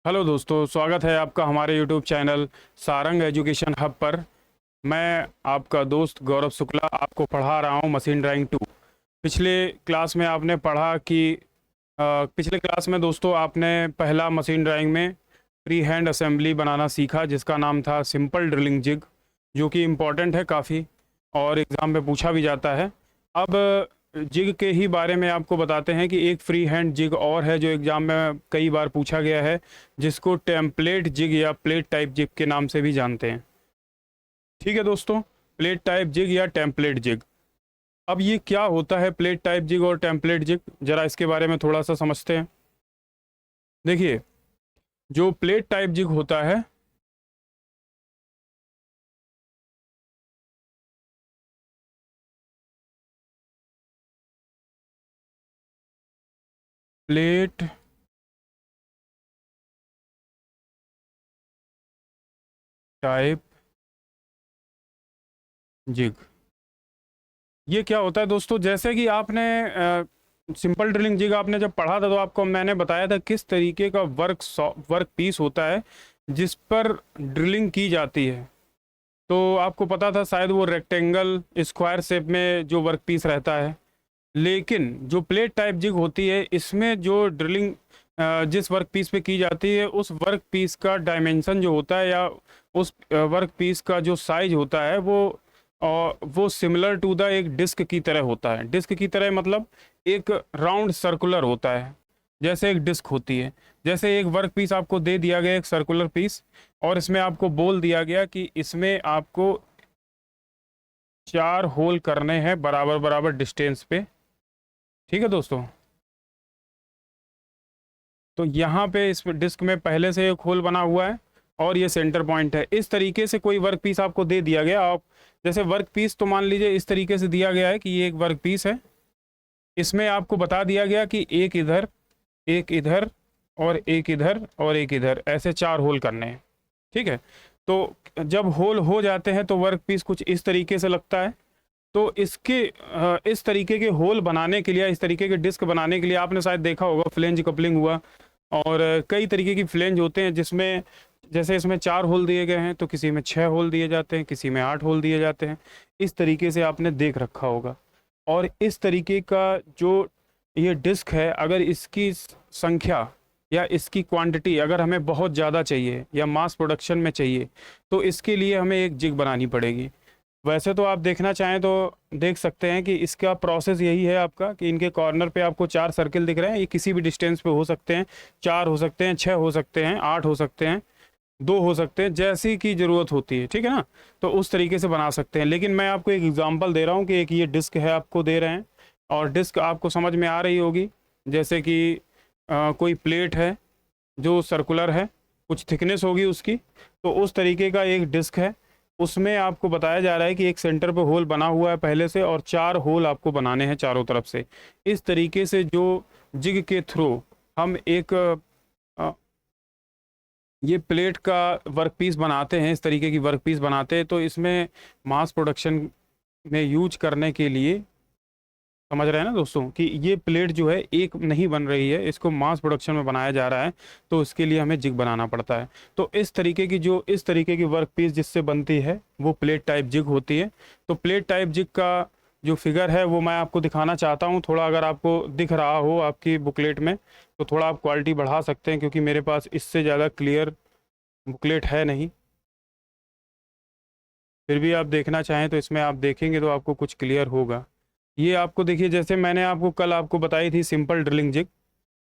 Hello दोस्तों, स्वागत है आपका हमारे YouTube channel Sarang education hub पर। मैं आपका दोस्त गौरव शुक्ला आपको पढ़ा रहा हूँ मशीन ड्राइंग 2। पिछले क्लास में आपने पढ़ा कि पिछले क्लास में दोस्तों आपने पहला मशीन ड्राइंग में फ्री हैंड असेंबली बनाना सीखा जिसका नाम था सिंपल ड्रिलिंग जिग, जो कि इम्पॉर्टेंट है काफ़ी और एग्ज़ाम में पूछा भी जाता है। अब जिग के ही बारे में आपको बताते हैं कि एक फ्री हैंड जिग और है जो एग्ज़ाम में कई बार पूछा गया है, जिसको टेम्पलेट जिग या प्लेट टाइप जिग के नाम से भी जानते हैं। ठीक है दोस्तों, प्लेट टाइप जिग या टेम्पलेट जिग। अब ये क्या होता है प्लेट टाइप जिग और टेम्पलेट जिग, ज़रा इसके बारे में थोड़ा सा समझते हैं। देखिए, जो प्लेट टाइप जिग होता है, प्लेट टाइप जिग, ये क्या होता है दोस्तों? जैसे कि आपने सिंपल ड्रिलिंग जिग आपने जब पढ़ा था तो आपको मैंने बताया था किस तरीके का वर्क पीस होता है जिस पर ड्रिलिंग की जाती है। तो आपको पता था शायद वो रेक्टेंगल स्क्वायर शेप में जो वर्क पीस रहता है। लेकिन जो प्लेट टाइप जिग होती है, इसमें जो ड्रिलिंग जिस वर्क पीस पे की जाती है उस वर्क पीस का डायमेंशन जो होता है या उस वर्क पीस का जो साइज होता है वो सिमिलर टू द एक डिस्क की तरह होता है। डिस्क की तरह मतलब एक राउंड सर्कुलर होता है, जैसे एक डिस्क होती है। जैसे एक वर्क पीस आपको दे दिया गया, एक सर्कुलर पीस, और इसमें आपको बोल दिया गया कि इसमें आपको 4 होल करने हैं बराबर बराबर डिस्टेंस पे। ठीक है दोस्तों, तो यहाँ पे इस डिस्क में पहले से एक होल बना हुआ है और ये सेंटर पॉइंट है। इस तरीके से कोई वर्क पीस आपको दे दिया गया। आप जैसे वर्क पीस तो मान लीजिए इस तरीके से दिया गया है कि ये एक वर्क पीस है। इसमें आपको बता दिया गया कि एक इधर, एक इधर और एक इधर और एक इधर, ऐसे 4 होल करने हैं। ठीक है, तो जब होल हो जाते हैं तो वर्क पीस कुछ इस तरीके से लगता है। तो इस तरीके के होल बनाने के लिए, इस तरीके के डिस्क बनाने के लिए आपने शायद देखा होगा फ्लेंज कपलिंग हुआ, और कई तरीके की फ्लेंज होते हैं जिसमें जैसे इसमें 4 होल दिए गए हैं तो किसी में 6 होल दिए जाते हैं, किसी में 8 होल दिए जाते हैं। इस तरीके से आपने देख रखा होगा। और इस तरीके का जो ये डिस्क है, अगर इसकी संख्या या इसकी क्वांटिटी अगर हमें बहुत ज़्यादा चाहिए या मास प्रोडक्शन में चाहिए तो इसके लिए हमें एक जिग बनानी पड़ेगी। वैसे तो आप देखना चाहें तो देख सकते हैं कि इसका प्रोसेस यही है आपका कि इनके कॉर्नर पे आपको 4 सर्किल दिख रहे हैं। ये किसी भी डिस्टेंस पे हो सकते हैं, 4 हो सकते हैं, 6 हो सकते हैं, 8 हो सकते हैं, 2 हो सकते हैं, जैसी की ज़रूरत होती है। ठीक है ना, तो उस तरीके से बना सकते हैं। लेकिन मैं आपको एक एग्जांपल दे रहा हूँ कि एक ये डिस्क है आपको दे रहे हैं, और डिस्क आपको समझ में आ रही होगी। जैसे कि कोई प्लेट है जो सर्कुलर है, कुछ थिकनेस होगी उसकी, तो उस तरीके का एक डिस्क है। उसमें आपको बताया जा रहा है कि एक सेंटर पे होल बना हुआ है पहले से, और 4 होल आपको बनाने हैं चारों तरफ से। इस तरीके से जो जिग के थ्रू हम एक ये प्लेट का वर्कपीस बनाते हैं, इस तरीके की वर्कपीस बनाते हैं, तो इसमें मास प्रोडक्शन में यूज करने के लिए, समझ रहे हैं ना दोस्तों, कि ये प्लेट जो है एक नहीं बन रही है, इसको मास प्रोडक्शन में बनाया जा रहा है, तो इसके लिए हमें जिग बनाना पड़ता है। तो इस तरीके की वर्क पीस जिससे बनती है वो प्लेट टाइप जिग होती है। तो प्लेट टाइप जिग का जो फिगर है वो मैं आपको दिखाना चाहता हूँ थोड़ा। अगर आपको दिख रहा हो आपकी बुकलेट में तो थोड़ा आप क्वालिटी बढ़ा सकते हैं, क्योंकि मेरे पास इससे ज़्यादा क्लियर बुकलेट है नहीं। फिर भी आप देखना चाहें तो इसमें आप देखेंगे तो आपको कुछ क्लियर होगा। ये आपको देखिए, जैसे मैंने आपको कल आपको बताई थी सिंपल ड्रिलिंग जिग,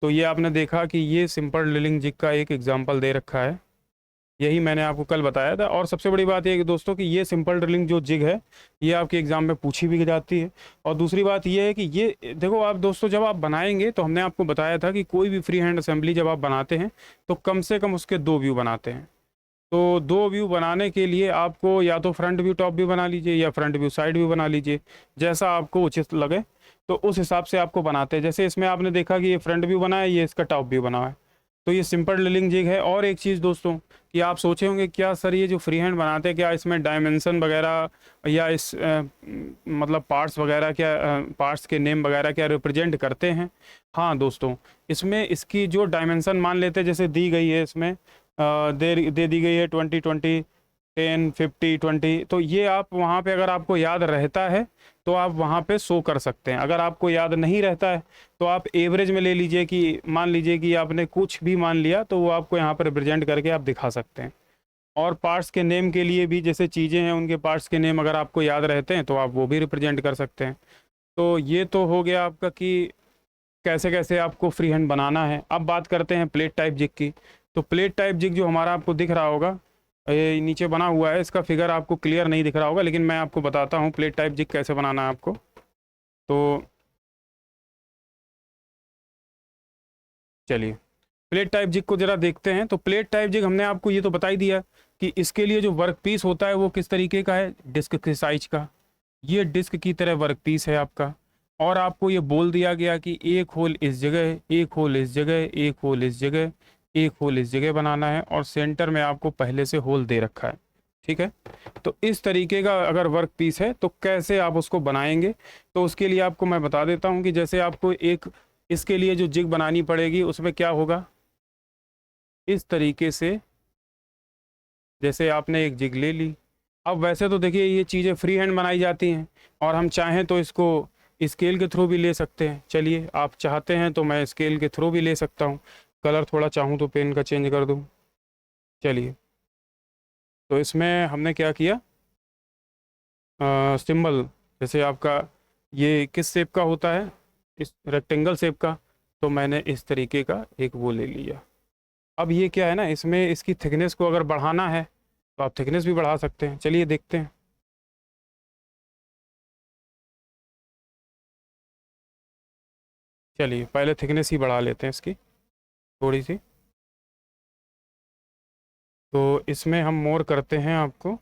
तो ये आपने देखा कि ये सिंपल ड्रिलिंग जिग का एक एग्जांपल दे रखा है। यही मैंने आपको कल बताया था। और सबसे बड़ी बात ये है कि दोस्तों कि ये सिंपल ड्रिलिंग जो जिग है ये आपके एग्जाम में पूछी भी जाती है। और दूसरी बात ये है कि ये देखो आप दोस्तों, जब आप बनाएंगे तो हमने आपको बताया था कि कोई भी फ्री हैंड असेंबली जब आप बनाते हैं तो कम से कम उसके 2 व्यू बनाते हैं। तो 2 व्यू बनाने के लिए आपको या तो फ्रंट व्यू टॉप व्यू बना लीजिए या फ्रंट व्यू साइड व्यू बना लीजिए, जैसा आपको उचित लगे तो उस हिसाब से आपको बनाते हैं। जैसे इसमें आपने देखा कि ये फ्रंट व्यू बना है, ये इसका टॉप व्यू बना है। तो ये सिंपल ड्रिलिंग जिग है। और एक चीज़ दोस्तों कि आप सोचे होंगे क्या सर ये जो फ्री हैंड बनाते हैं क्या इसमें डायमेंशन वगैरह या इस मतलब पार्ट्स वगैरह क्या पार्ट्स के नेम वगैरह क्या रिप्रेजेंट करते हैं? हाँ दोस्तों, इसमें इसकी जो डायमेंशन मान लेते हैं जैसे दी गई है इसमें दे दी गई है 20 20 10 50 20, तो ये आप वहाँ पे अगर आपको याद रहता है तो आप वहाँ पे शो कर सकते हैं। अगर आपको याद नहीं रहता है तो आप एवरेज में ले लीजिए कि मान लीजिए कि आपने कुछ भी मान लिया तो वो आपको यहाँ पर रिप्रेजेंट करके आप दिखा सकते हैं। और पार्ट्स के नेम के लिए भी जैसे चीज़ें हैं उनके पार्ट्स के नेम अगर आपको याद रहते हैं तो आप वो भी रिप्रेजेंट कर सकते हैं। तो ये तो हो गया आपका कि कैसे कैसे आपको फ्री हैंड बनाना है। अब बात करते हैं प्लेट टाइप जिग की। तो प्लेट टाइप जिग जो हमारा आपको दिख रहा होगा, ये नीचे बना हुआ है, इसका फिगर आपको क्लियर नहीं दिख रहा होगा लेकिन मैं आपको बताता हूँ प्लेट टाइप जिग कैसे बनाना है आपको। तो चलिए प्लेट टाइप जिग को जरा देखते हैं। तो प्लेट टाइप जिग हमने आपको ये तो बता ही दिया कि इसके लिए जो वर्क पीस होता है वो किस तरीके का है, डिस्क के साइज का। ये डिस्क की तरह वर्क पीस है आपका। और आपको ये बोल दिया गया कि एक होल इस जगह, एक होल इस जगह, एक होल इस जगह, एक होल इस जगह बनाना है और सेंटर में आपको पहले से होल दे रखा है। ठीक है, तो इस तरीके का अगर वर्क पीस है तो कैसे आप उसको बनाएंगे, तो उसके लिए आपको मैं बता देता हूँ कि जैसे आपको एक इसके लिए जो जिग बनानी पड़ेगी उसमें क्या होगा, इस तरीके से जैसे आपने एक जिग ले ली। अब वैसे तो देखिए ये चीज़ें फ्री हैंड बनाई जाती हैं और हम चाहें तो इसको स्केल के थ्रू भी ले सकते हैं। चलिए आप चाहते हैं तो मैं स्केल के थ्रू भी ले सकता हूँ। कलर थोड़ा चाहूँ तो पेन का चेंज कर दूँ। चलिए, तो इसमें हमने क्या किया, सिंबल जैसे आपका ये किस शेप का होता है, इस रेक्टेंगल शेप का, तो मैंने इस तरीके का एक वो ले लिया। अब ये क्या है ना, इसमें इसकी थिकनेस को अगर बढ़ाना है तो आप थिकनेस भी बढ़ा सकते हैं। चलिए देखते हैं। चलिए पहले थिकनेस ही बढ़ा लेते हैं इसकी थोड़ी सी। तो इसमें हम मोर करते हैं, आपको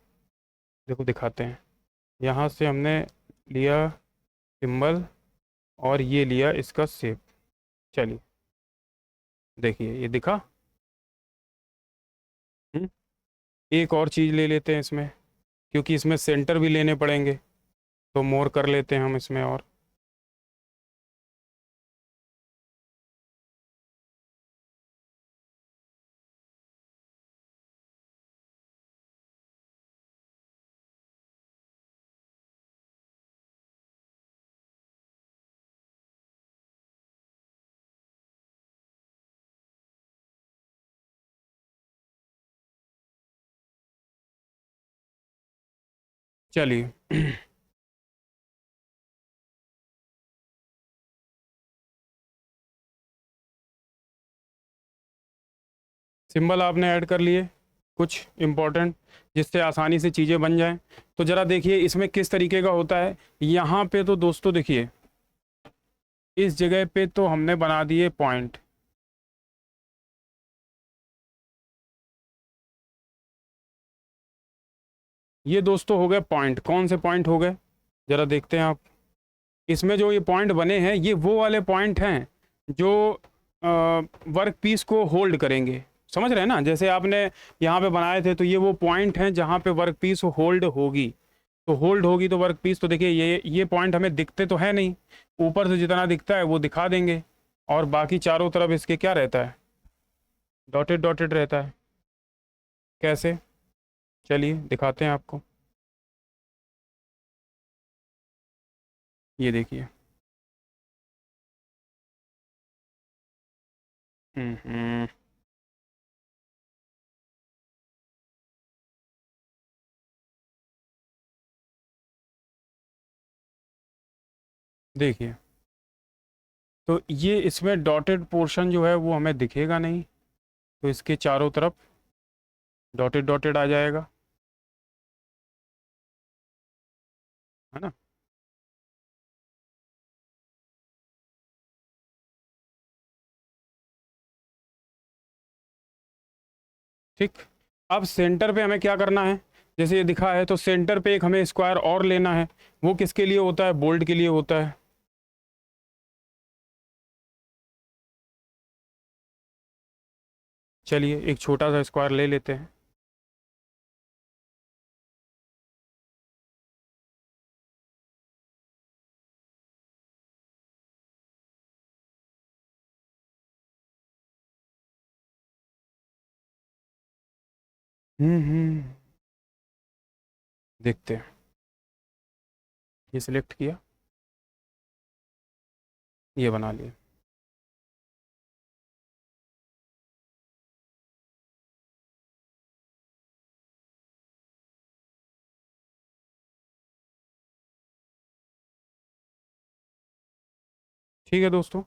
देखो दिखाते हैं। यहाँ से हमने लिया सिंबल और ये लिया इसका शेप। चलिए देखिए ये दिखा। हम्म, एक और चीज़ ले लेते हैं इसमें, क्योंकि इसमें सेंटर भी लेने पड़ेंगे तो मोर कर लेते हैं हम इसमें। और चलिए सिंबल आपने ऐड कर लिए कुछ इम्पोर्टेंट, जिससे आसानी से चीज़ें बन जाएं। तो ज़रा देखिए इसमें किस तरीके का होता है। यहाँ पे तो दोस्तों देखिए इस जगह पे तो हमने बना दिए पॉइंट। ये दोस्तों हो गए पॉइंट। कौन से पॉइंट हो गए ज़रा देखते हैं आप। इसमें जो ये पॉइंट बने हैं ये वो वाले पॉइंट हैं जो वर्क पीस को होल्ड करेंगे। समझ रहे हैं ना, जैसे आपने यहाँ पे बनाए थे तो ये वो पॉइंट हैं जहाँ पे वर्क पीस होल्ड होगी। तो होल्ड होगी तो वर्क पीस, तो देखिए ये पॉइंट हमें दिखते तो है नहीं, ऊपर से जितना दिखता है वो दिखा देंगे और बाकी चारों तरफ इसके क्या रहता है, डॉटेड डॉटेड रहता है। कैसे, चलिए दिखाते हैं आपको। ये देखिए। हम्म। देखिए तो ये इसमें डॉटेड पोर्शन जो है वो हमें दिखेगा नहीं, तो इसके चारों तरफ डॉटेड डॉटेड आ जाएगा, है ना। ठीक। अब सेंटर पे हमें क्या करना है, जैसे ये दिखा है तो सेंटर पे एक हमें स्क्वायर और लेना है। वो किसके लिए होता है, बोल्ट के लिए होता है। चलिए एक छोटा सा स्क्वायर ले लेते हैं। देखते हैं। ये सिलेक्ट किया, ये बना लिया। ठीक है दोस्तों,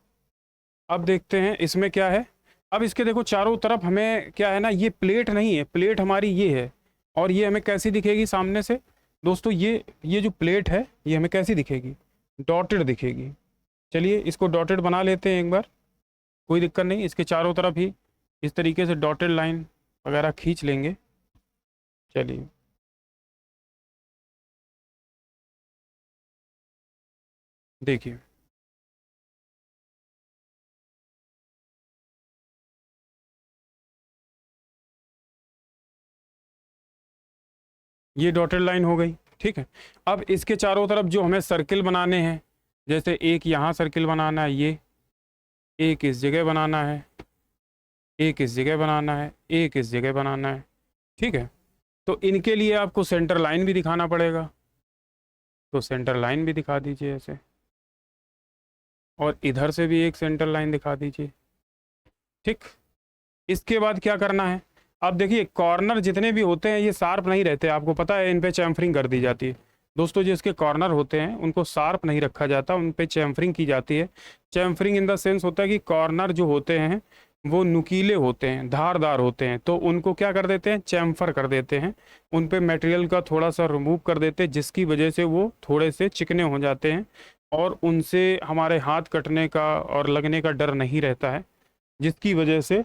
अब देखते हैं इसमें क्या है। अब इसके देखो चारों तरफ हमें क्या है ना, ये प्लेट नहीं है, प्लेट हमारी ये है। और ये हमें कैसी दिखेगी सामने से दोस्तों, ये जो प्लेट है ये हमें कैसी दिखेगी, डॉटेड दिखेगी। चलिए इसको डॉटेड बना लेते हैं एक बार, कोई दिक्कत नहीं। इसके चारों तरफ ही इस तरीके से डॉटेड लाइन वगैरह खींच लेंगे। चलिए देखिए, ये डॉटेड लाइन हो गई। ठीक है, अब इसके चारों तरफ जो हमें सर्किल बनाने हैं, जैसे एक यहाँ सर्किल बनाना है, ये एक इस जगह बनाना है, एक इस जगह बनाना है, एक इस जगह बनाना है। ठीक है, तो इनके लिए आपको सेंटर लाइन भी दिखाना पड़ेगा, तो सेंटर लाइन भी दिखा दीजिए ऐसे, और इधर से भी एक सेंटर लाइन दिखा दीजिए। ठीक, इसके बाद क्या करना है, अब देखिए कॉर्नर जितने भी होते हैं ये शार्प नहीं रहते, आपको पता है, इन पे चैम्फरिंग कर दी जाती है दोस्तों। जो इसके कॉर्नर होते हैं उनको शार्प नहीं रखा जाता, उन पे चैम्फरिंग की जाती है। चैम्फरिंग इन द सेंस होता है कि कॉर्नर जो होते हैं वो नुकीले होते हैं, धारदार होते हैं, तो उनको क्या कर देते हैं, चैम्फर कर देते हैं, उन पे मटेरियल का थोड़ा सा रिमूव कर देते हैं, जिसकी वजह से वो थोड़े से चिकने हो जाते हैं और उनसे हमारे हाथ कटने का और लगने का डर नहीं रहता है, जिसकी वजह से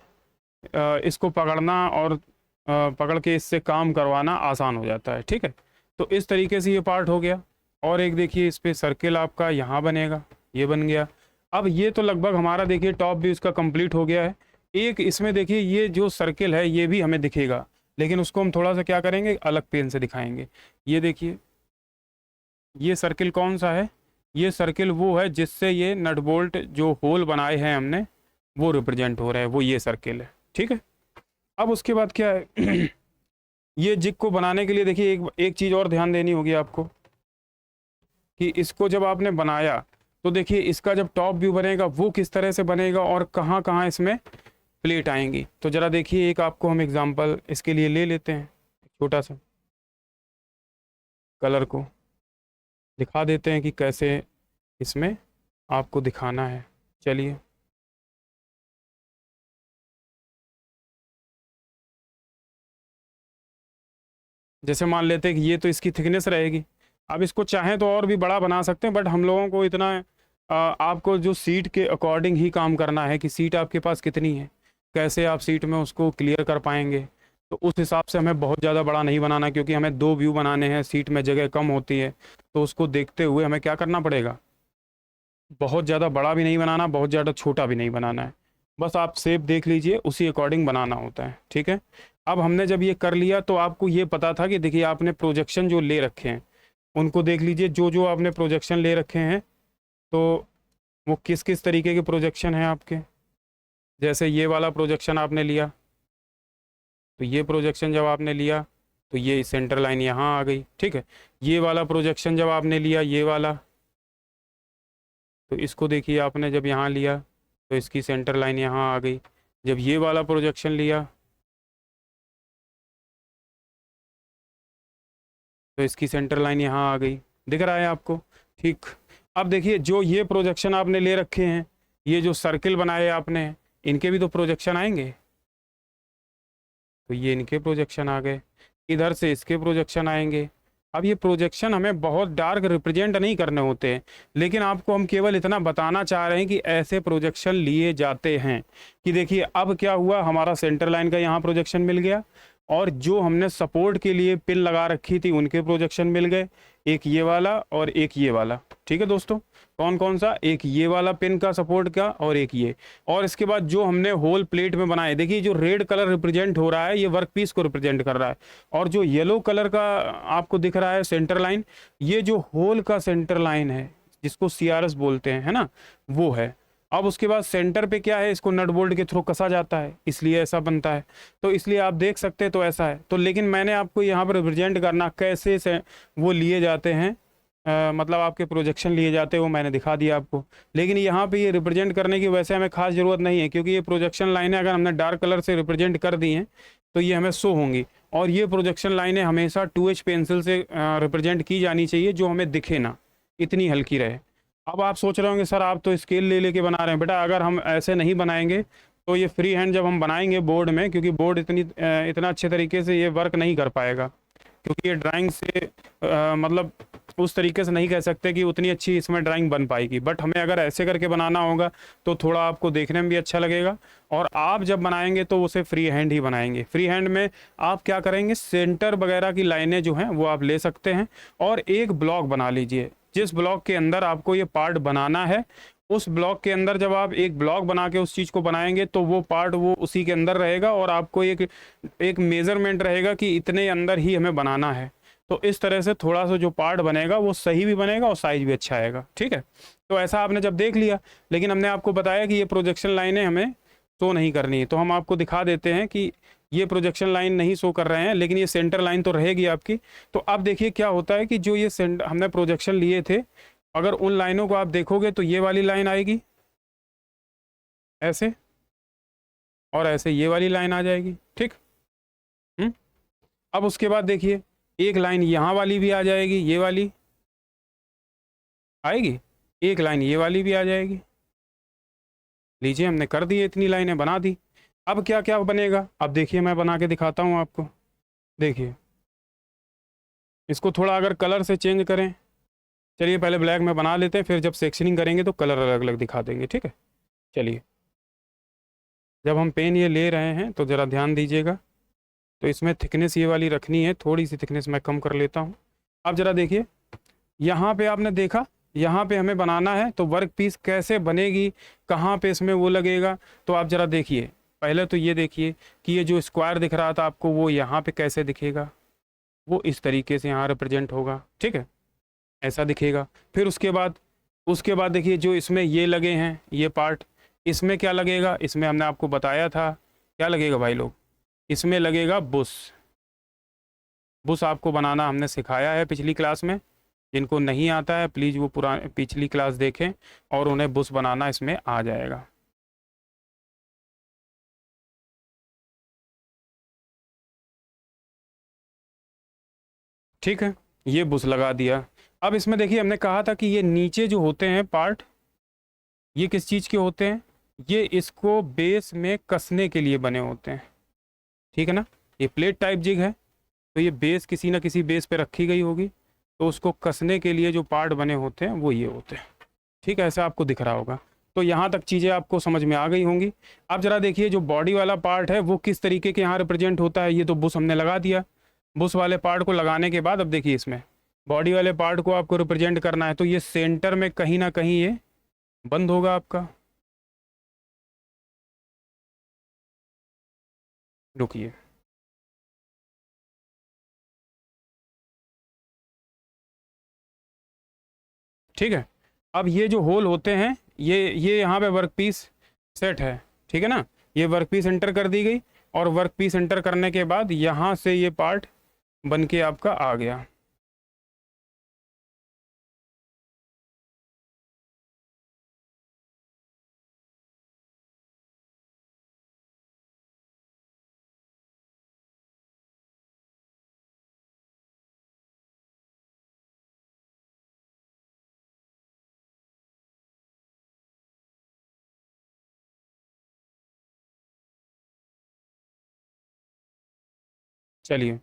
इसको पकड़ना और पकड़ के इससे काम करवाना आसान हो जाता है। ठीक है, तो इस तरीके से ये पार्ट हो गया। और एक देखिए इस पे सर्किल आपका यहाँ बनेगा, ये बन गया। अब ये तो लगभग हमारा देखिए टॉप भी इसका कंप्लीट हो गया है। एक इसमें देखिए ये जो सर्किल है ये भी हमें दिखेगा, लेकिन उसको हम थोड़ा सा क्या करेंगे, अलग पेन से दिखाएंगे। ये देखिए ये सर्किल कौन सा है, ये सर्किल वो है जिससे ये नट बोल्ट जो होल बनाए हैं हमने वो रिप्रेजेंट हो रहा है, वो ये सर्किल है। ठीक है, अब उसके बाद क्या है ये जिग को बनाने के लिए देखिए एक चीज़ और ध्यान देनी होगी आपको, कि इसको जब आपने बनाया तो देखिए इसका जब टॉप व्यू बनेगा वो किस तरह से बनेगा और कहाँ कहाँ इसमें प्लेट आएंगी। तो ज़रा देखिए एक आपको हम एग्जांपल इसके लिए ले लेते हैं, छोटा सा कलर को दिखा देते हैं कि कैसे इसमें आपको दिखाना है। चलिए जैसे मान लेते हैं कि ये तो इसकी थिकनेस रहेगी, अब इसको चाहें तो और भी बड़ा बना सकते हैं, बट हम लोगों को इतना आपको जो सीट के अकॉर्डिंग ही काम करना है कि सीट आपके पास कितनी है, कैसे आप सीट में उसको क्लियर कर पाएंगे। तो उस हिसाब से हमें बहुत ज़्यादा बड़ा नहीं बनाना, क्योंकि हमें 2 व्यू बनाने हैं, सीट में जगह कम होती है, तो उसको देखते हुए हमें क्या करना पड़ेगा, बहुत ज़्यादा बड़ा भी नहीं बनाना, बहुत ज़्यादा छोटा भी नहीं बनाना है। बस आप शेप देख लीजिए, उसी अकॉर्डिंग बनाना होता है। ठीक है, अब हमने जब ये कर लिया तो आपको ये पता था कि देखिए आपने प्रोजेक्शन जो ले रखे हैं उनको देख लीजिए, जो जो आपने प्रोजेक्शन ले रखे हैं तो वो किस किस तरीके के प्रोजेक्शन हैं आपके। जैसे ये वाला प्रोजेक्शन आपने लिया, तो ये प्रोजेक्शन जब आपने लिया तो ये सेंटर लाइन यहाँ आ गई। ठीक है, ये वाला प्रोजेक्शन जब आपने लिया, ये वाला, तो इसको देखिए आपने जब यहाँ लिया तो इसकी सेंटर लाइन यहाँ आ गई। जब ये वाला प्रोजेक्शन लिया तो इसकी सेंटर लाइन यहाँ आ गई। दिख रहा है आपको? ठीक, अब देखिए जो ये प्रोजेक्शन आपने ले रखे हैं, ये जो सर्किल बनाए आपने, इनके भी तो प्रोजेक्शन आएंगे, तो ये इनके प्रोजेक्शन आ गए, इधर से इसके प्रोजेक्शन आएंगे। अब ये प्रोजेक्शन हमें बहुत डार्क रिप्रेजेंट नहीं करने होते हैं, लेकिन आपको हम केवल इतना बताना चाह रहे हैं कि ऐसे प्रोजेक्शन लिए जाते हैं। कि देखिए अब क्या हुआ, हमारा सेंटर लाइन का यहाँ प्रोजेक्शन मिल गया, और जो हमने सपोर्ट के लिए पिन लगा रखी थी उनके प्रोजेक्शन मिल गए, एक ये वाला और एक ये वाला। ठीक है दोस्तों, कौन कौन सा, एक ये वाला पिन का सपोर्ट का और एक ये। और इसके बाद जो हमने होल प्लेट में बनाए, देखिए जो रेड कलर रिप्रेजेंट हो रहा है ये वर्क पीस को रिप्रेजेंट कर रहा है, और जो येलो कलर का आपको दिख रहा है सेंटर लाइन, ये जो होल का सेंटर लाइन है जिसको CRS बोलते हैं, है ना, वो है। अब उसके बाद सेंटर पे क्या है, इसको नट बोल्ट के थ्रू कसा जाता है, इसलिए ऐसा बनता है। तो इसलिए आप देख सकते हैं, तो ऐसा है। तो लेकिन मैंने आपको यहाँ पर रिप्रेजेंट करना कैसे से वो लिए जाते हैं, मतलब आपके प्रोजेक्शन लिए जाते हैं, वो मैंने दिखा दिया आपको। लेकिन यहाँ पे ये रिप्रेजेंट करने की वैसे हमें खास ज़रूरत नहीं है, क्योंकि ये प्रोजेक्शन लाइनें अगर हमने डार्क कलर से रिप्रेजेंट कर दी हैं तो ये हमें शो होंगी। और ये प्रोजेक्शन लाइनें हमेशा 2H पेंसिल से रिप्रेजेंट की जानी चाहिए, जो हमें दिखे ना, इतनी हल्की रहे। अब आप सोच रहे होंगे सर आप तो स्केल ले लेके बना रहे हैं। बेटा अगर हम ऐसे नहीं बनाएंगे तो ये फ्री हैंड जब हम बनाएंगे बोर्ड में, क्योंकि बोर्ड इतना अच्छे तरीके से ये वर्क नहीं कर पाएगा, क्योंकि ये ड्राइंग से मतलब उस तरीके से नहीं कह सकते कि उतनी अच्छी इसमें ड्राइंग बन पाएगी। बट हमें अगर ऐसे करके बनाना होगा तो थोड़ा आपको देखने में भी अच्छा लगेगा, और आप जब बनाएंगे तो उसे फ्री हैंड ही बनाएंगे। फ्री हैंड में आप क्या करेंगे, सेंटर वगैरह की लाइनें जो हैं वो आप ले सकते हैं, और एक ब्लॉक बना लीजिए। जिस ब्लॉक के अंदर आपको ये पार्ट बनाना है, उस ब्लॉक के अंदर जब आप एक ब्लॉक बना के उस चीज़ को बनाएंगे तो वो पार्ट वो उसी के अंदर रहेगा, और आपको एक मेज़रमेंट रहेगा कि इतने अंदर ही हमें बनाना है। तो इस तरह से थोड़ा सा जो पार्ट बनेगा वो सही भी बनेगा और साइज भी अच्छा आएगा। ठीक है, तो ऐसा आपने जब देख लिया, लेकिन हमने आपको बताया कि ये प्रोजेक्शन लाइनें हमें शो नहीं करनी है, तो हम आपको दिखा देते हैं कि ये प्रोजेक्शन लाइन नहीं शो कर रहे हैं, लेकिन ये सेंटर लाइन तो रहेगी आपकी। तो अब देखिए क्या होता है कि जो ये हमने प्रोजेक्शन लिए थे, अगर उन लाइनों को आप देखोगे तो ये वाली लाइन आएगी ऐसे, और ऐसे ये वाली लाइन आ जाएगी। ठीक, अब उसके बाद देखिए एक लाइन यहाँ वाली भी आ जाएगी, ये वाली आएगी, एक लाइन ये वाली भी आ जाएगी। लीजिए हमने कर दी, इतनी लाइनें बना दी। अब क्या क्या बनेगा, अब देखिए मैं बना के दिखाता हूँ आपको। देखिए इसको थोड़ा अगर कलर से चेंज करें, चलिए पहले ब्लैक में बना लेते हैं, फिर जब सेक्शनिंग करेंगे तो कलर अलग अलग दिखा देंगे। ठीक है, चलिए जब हम पेन ये ले रहे हैं तो ज़रा ध्यान दीजिएगा। तो इसमें थिकनेस ये वाली रखनी है, थोड़ी सी थिकनेस मैं कम कर लेता हूँ। अब ज़रा देखिए, यहाँ पे आपने देखा, यहाँ पे हमें बनाना है, तो वर्क पीस कैसे बनेगी, कहाँ पे इसमें वो लगेगा, तो आप ज़रा देखिए। पहले तो ये देखिए कि ये जो स्क्वायर दिख रहा था आपको, वो यहाँ पे कैसे दिखेगा, वो इस तरीके से यहाँ रिप्रेजेंट होगा। ठीक है, ऐसा दिखेगा। फिर उसके बाद देखिए जो इसमें ये लगे हैं ये पार्ट, इसमें क्या लगेगा, इसमें हमने आपको बताया था क्या लगेगा भाई लोग, इसमें लगेगा बुश। बुश आपको बनाना हमने सिखाया है पिछली क्लास में। जिनको नहीं आता है प्लीज़ वो पिछली क्लास देखें, और उन्हें बुश बनाना इसमें आ जाएगा। ठीक है, ये बुश लगा दिया। अब इसमें देखिए हमने कहा था कि ये नीचे जो होते हैं पार्ट, ये किस चीज़ के होते हैं, ये इसको बेस में कसने के लिए बने होते हैं। ठीक है ना, ये प्लेट टाइप जिग है, तो ये बेस किसी ना किसी बेस पे रखी गई होगी, तो उसको कसने के लिए जो पार्ट बने होते हैं वो ये होते हैं। ठीक है, ऐसा आपको दिख रहा होगा। तो यहाँ तक चीज़ें आपको समझ में आ गई होंगी। अब जरा देखिए जो बॉडी वाला पार्ट है वो किस तरीके के यहाँ रिप्रेजेंट होता है। ये तो बुश हमने लगा दिया, बुश वाले पार्ट को लगाने के बाद अब देखिए इसमें बॉडी वाले पार्ट को आपको रिप्रेजेंट करना है, तो ये सेंटर में कहीं ना कहीं ये बंद होगा आपका। रुकिए, ठीक है। अब ये जो होल होते हैं, ये यहाँ पे वर्क पीस सेट है, ठीक है ना, ये वर्क पीस एंटर कर दी गई, और वर्क पीस एंटर करने के बाद यहाँ से ये पार्ट बन के आपका आ गया। चलिए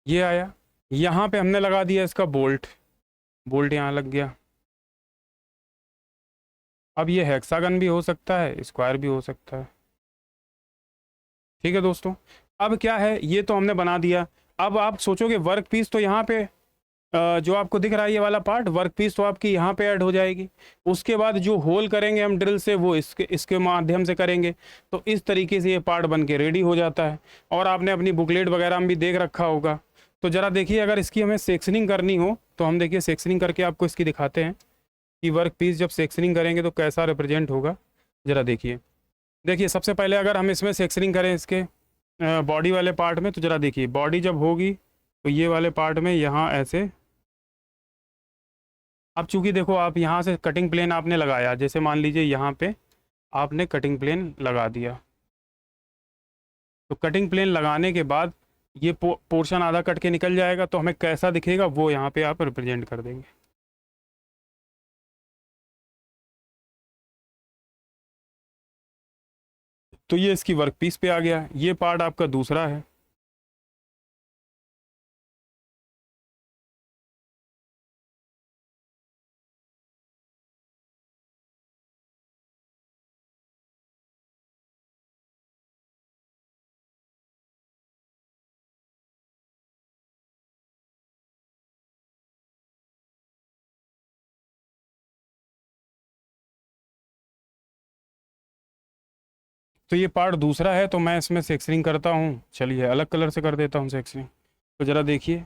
ये आया, यहाँ पे हमने लगा दिया इसका बोल्ट। बोल्ट यहाँ लग गया। अब ये हेक्सागन भी हो सकता है, स्क्वायर भी हो सकता है। ठीक है दोस्तों, अब क्या है, ये तो हमने बना दिया। अब आप सोचोगे वर्क पीस तो यहाँ पे जो आपको दिख रहा है ये वाला पार्ट, वर्क पीस तो आपकी यहाँ पे ऐड हो जाएगी। उसके बाद जो होल करेंगे हम ड्रिल से, वो इसके माध्यम से करेंगे। तो इस तरीके से ये पार्ट बन के रेडी हो जाता है। और आपने अपनी बुकलेट वगैरह में भी देख रखा होगा। तो ज़रा देखिए, अगर इसकी हमें सेक्शनिंग करनी हो तो हम देखिए सेक्शनिंग करके आपको इसकी दिखाते हैं कि वर्क पीस जब सेक्शनिंग करेंगे तो कैसा रिप्रेजेंट होगा। ज़रा देखिए, देखिए सबसे पहले अगर हम इसमें सेक्शनिंग करें इसके बॉडी वाले पार्ट में, तो ज़रा देखिए बॉडी जब होगी तो ये वाले पार्ट में यहाँ ऐसे, अब चूंकि देखो आप यहाँ से कटिंग प्लेन आपने लगाया, जैसे मान लीजिए यहाँ पे आपने कटिंग प्लेन लगा दिया, तो कटिंग प्लेन लगाने के बाद ये पोर्शन आधा कट के निकल जाएगा। तो हमें कैसा दिखेगा वो यहाँ पे आप रिप्रेजेंट कर देंगे। तो ये इसकी वर्क पीस पे आ गया, ये पार्ट आपका दूसरा है। तो ये पार्ट दूसरा है, तो मैं इसमें सेक्शनिंग करता हूँ। चलिए अलग कलर से कर देता हूँ सेक्शनिंग। तो ज़रा देखिए,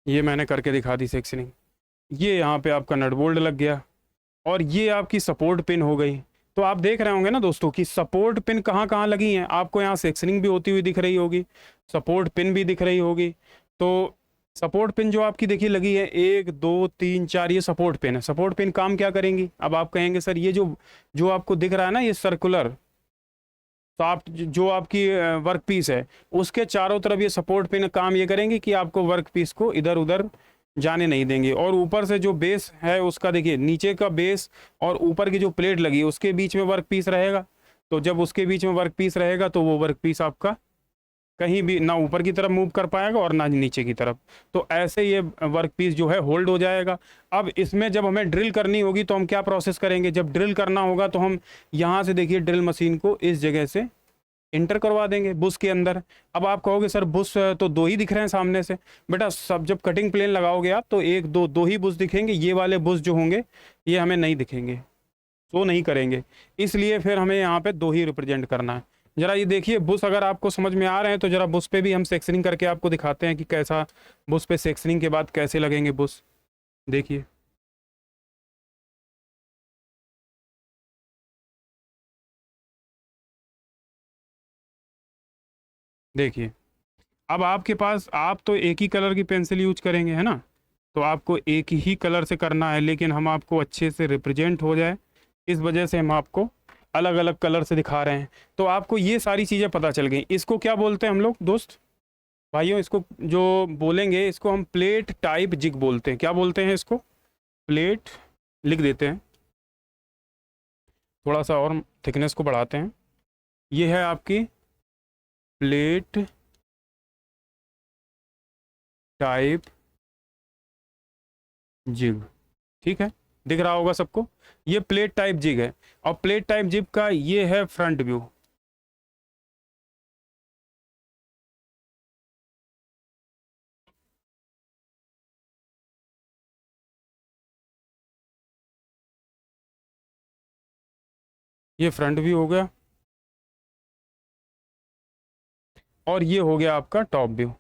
ये मैंने करके दिखा दी सेक्शनिंग। ये यहाँ पे आपका नट बोल्ट लग गया और ये आपकी सपोर्ट पिन हो गई। तो आप देख रहे होंगे ना दोस्तों कि सपोर्ट पिन कहाँ कहाँ लगी हैं। आपको यहाँ सेक्शनिंग भी होती हुई दिख रही होगी, सपोर्ट पिन भी दिख रही होगी। तो सपोर्ट पिन जो आपकी देखिए लगी है, 1 2 3 4, ये सपोर्ट पिन है। सपोर्ट पिन काम क्या करेंगी? अब आप कहेंगे सर ये जो जो आपको दिख रहा है ना ये सर्कुलर, तो आप जो आपकी वर्क पीस है उसके चारों तरफ ये सपोर्ट पिन काम ये करेंगे कि आपको वर्क पीस को इधर उधर जाने नहीं देंगे। और ऊपर से जो बेस है उसका देखिए, नीचे का बेस और ऊपर की जो प्लेट लगी है उसके बीच में वर्क पीस रहेगा। तो जब उसके बीच में वर्क पीस रहेगा तो वो वर्क पीस आपका कहीं भी ना ऊपर की तरफ मूव कर पाएगा और ना नीचे की तरफ। तो ऐसे ये वर्क पीस जो है होल्ड हो जाएगा। अब इसमें जब हमें ड्रिल करनी होगी तो हम क्या प्रोसेस करेंगे? जब ड्रिल करना होगा तो हम यहाँ से देखिए ड्रिल मशीन को इस जगह से इंटर करवा देंगे बुश के अंदर। अब आप कहोगे सर बुश तो 2 ही दिख रहे हैं सामने से। बेटा सब जब कटिंग प्लेन लगाओगे आप तो 1 2 2 ही बुश दिखेंगे। ये वाले बुश जो होंगे ये हमें नहीं दिखेंगे, शो नहीं करेंगे। इसलिए फिर हमें यहाँ पे 2 ही रिप्रेजेंट करना है। जरा ये देखिए बुश अगर आपको समझ में आ रहे हैं तो जरा बुश पे भी हम सेक्शनिंग करके आपको दिखाते हैं कि कैसा बुश पे सेक्शनिंग के बाद कैसे लगेंगे बुश। देखिए देखिए, अब आपके पास, आप तो एक ही कलर की पेंसिल यूज करेंगे है ना, तो आपको एक ही कलर से करना है। लेकिन हम आपको अच्छे से रिप्रेजेंट हो जाए इस वजह से हम आपको अलग अलग कलर से दिखा रहे हैं। तो आपको ये सारी चीज़ें पता चल गई। इसको क्या बोलते हैं हम लोग दोस्त भाइयों? इसको जो बोलेंगे इसको हम प्लेट टाइप जिग बोलते हैं। क्या बोलते हैं इसको? प्लेट। लिख देते हैं, थोड़ा सा और थिकनेस को बढ़ाते हैं। ये है आपकी प्लेट टाइप जिग। ठीक है, दिख रहा होगा सबको, ये प्लेट टाइप जिग है। और प्लेट टाइप जिग का ये है फ्रंट व्यू। ये फ्रंट व्यू हो गया और ये हो गया आपका टॉप व्यू।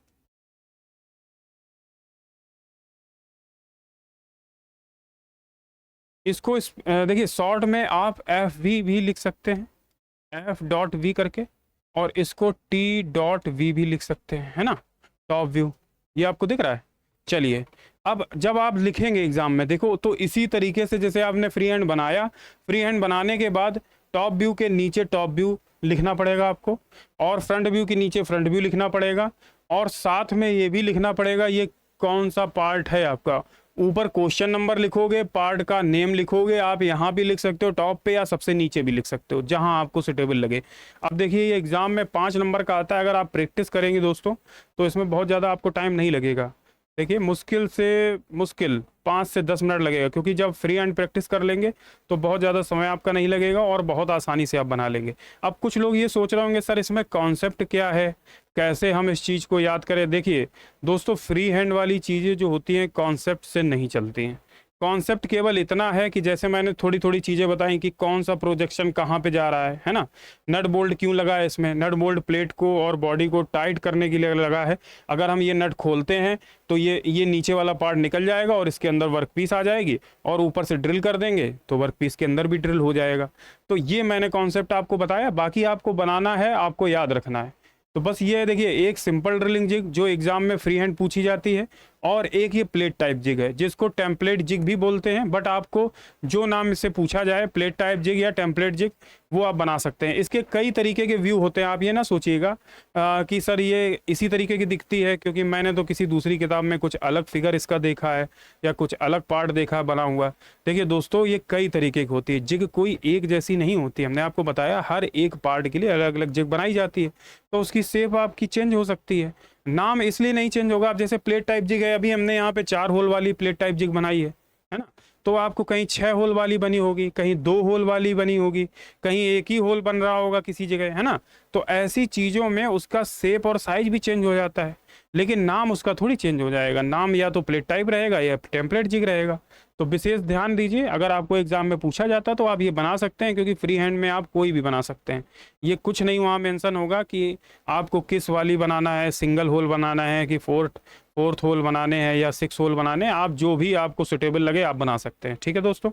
इसको देखिए शॉर्ट में आप एफ भी लिख सकते हैं, एफ डॉट वी करके, और इसको टी डॉट वी भी लिख सकते हैं, है ना। टॉप व्यू ये आपको दिख रहा है। चलिए अब जब आप लिखेंगे एग्जाम में देखो तो इसी तरीके से जैसे आपने फ्री हैंड बनाया, फ्री हैंड बनाने के बाद टॉप व्यू के नीचे टॉप व्यू लिखना पड़ेगा आपको, और फ्रंट व्यू के नीचे फ्रंट व्यू लिखना पड़ेगा, और साथ में ये भी लिखना पड़ेगा ये कौन सा पार्ट है आपका, ऊपर क्वेश्चन नंबर लिखोगे, पार्ट का नेम लिखोगे, आप यहाँ भी लिख सकते हो टॉप पे या सबसे नीचे भी लिख सकते हो, जहाँ आपको सुटेबल लगे। अब देखिए ये एग्जाम में 5 नंबर का आता है, अगर आप प्रैक्टिस करेंगे दोस्तों तो इसमें बहुत ज़्यादा आपको टाइम नहीं लगेगा। देखिए मुश्किल से मुश्किल 5 से 10 मिनट लगेगा, क्योंकि जब फ्री हैंड प्रैक्टिस कर लेंगे तो बहुत ज़्यादा समय आपका नहीं लगेगा और बहुत आसानी से आप बना लेंगे। अब कुछ लोग ये सोच रहे होंगे सर इसमें कॉन्सेप्ट क्या है, कैसे हम इस चीज़ को याद करें। देखिए दोस्तों फ्री हैंड वाली चीज़ें जो होती हैं कॉन्सेप्ट से नहीं चलती हैं। कॉन्सेप्ट केवल इतना है कि जैसे मैंने थोड़ी थोड़ी चीज़ें बताई कि कौन सा प्रोजेक्शन कहाँ पे जा रहा है ना, नट बोल्ट क्यों लगा है इसमें, नट बोल्ट प्लेट को और बॉडी को टाइट करने के लिए लगा है। अगर हम ये नट खोलते हैं तो ये नीचे वाला पार्ट निकल जाएगा और इसके अंदर वर्क पीस आ जाएगी, और ऊपर से ड्रिल कर देंगे तो वर्क पीस के अंदर भी ड्रिल हो जाएगा। तो ये मैंने कॉन्सेप्ट आपको बताया, बाकी आपको बनाना है, आपको याद रखना है। तो बस ये है, देखिए एक सिंपल ड्रिलिंग जिग जो एग्जाम में फ्री हैंड पूछी जाती है, और एक ये प्लेट टाइप जिग है जिसको टेम्पलेट जिग भी बोलते हैं, बट आपको जो नाम से पूछा जाए प्लेट टाइप जिग या टेम्पलेट जिग वो आप बना सकते हैं। इसके कई तरीके के व्यू होते हैं, आप ये ना सोचिएगा कि सर ये इसी तरीके की दिखती है क्योंकि मैंने तो किसी दूसरी किताब में कुछ अलग फिगर इसका देखा है या कुछ अलग पार्ट देखा बना हुआ। देखिए दोस्तों ये कई तरीके की होती है, जिग कोई एक जैसी नहीं होती। हमने आपको बताया हर एक पार्ट के लिए अलग अलग जिग बनाई जाती है, तो उसकी शेप आपकी चेंज हो सकती है। नाम इसलिए नहीं चेंज होगा, आप जैसे प्लेट टाइप जिग है, अभी हमने यहाँ पे 4 होल वाली प्लेट टाइप जिग बनाई है ना, तो आपको कहीं 6 होल वाली बनी होगी, कहीं 2 होल वाली बनी होगी, कहीं एक ही होल बन रहा होगा किसी जगह, है ना। तो ऐसी चीज़ों में उसका शेप और साइज भी चेंज हो जाता है, लेकिन नाम उसका थोड़ी चेंज हो जाएगा। नाम या तो प्लेट टाइप रहेगा या टेम्पलेट जिग रहेगा। तो विशेष ध्यान दीजिए, अगर आपको एग्जाम में पूछा जाता तो आप ये बना सकते हैं, क्योंकि फ्री हैंड में आप कोई भी बना सकते हैं। ये कुछ नहीं वहाँ मेंशन होगा कि आपको किस वाली बनाना है, सिंगल होल बनाना है कि फोर्थ होल बनाने हैं या 6 होल बनाने हैं, आप जो भी आपको सुटेबल लगे आप बना सकते हैं। ठीक है दोस्तों,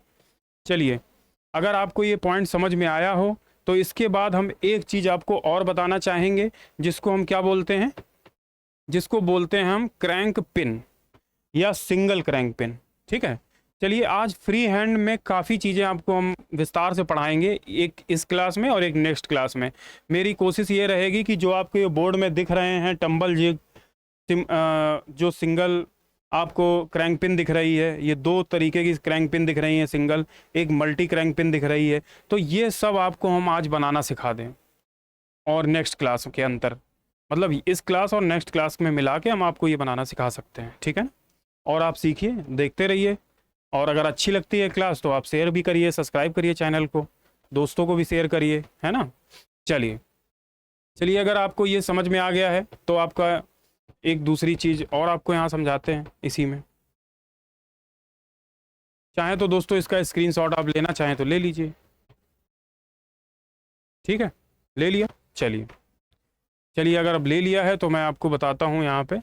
चलिए अगर आपको ये पॉइंट समझ में आया हो तो इसके बाद हम एक चीज़ आपको और बताना चाहेंगे, जिसको हम क्या बोलते हैं, जिसको बोलते हैं हम क्रैंक पिन या सिंगल क्रैंक पिन। ठीक है, चलिए आज फ्री हैंड में काफ़ी चीज़ें आपको हम विस्तार से पढ़ाएंगे, एक इस क्लास में और एक नेक्स्ट क्लास में। मेरी कोशिश ये रहेगी कि जो आपको ये बोर्ड में दिख रहे हैं टम्बल जिग, जो सिंगल आपको क्रैंक पिन दिख रही है, ये 2 तरीके की क्रैंक पिन दिख रही हैं सिंगल, एक मल्टी क्रैंक पिन दिख रही है, तो ये सब आपको हम आज बनाना सिखा दें। और नेक्स्ट क्लास के अंतर मतलब इस क्लास और नेक्स्ट क्लास में मिला के हम आपको ये बनाना सिखा सकते हैं। ठीक है, और आप सीखिए, देखते रहिए, और अगर अच्छी लगती है क्लास तो आप शेयर भी करिए, सब्सक्राइब करिए चैनल को, दोस्तों को भी शेयर करिए, है ना। चलिए चलिए अगर आपको ये समझ में आ गया है तो आपका एक दूसरी चीज़ और आपको यहाँ समझाते हैं इसी में। चाहे तो दोस्तों इसका स्क्रीनशॉट आप लेना चाहें तो ले लीजिए। ठीक है, ले लिया। चलिए चलिए अगर अब ले लिया है तो मैं आपको बताता हूँ यहाँ पे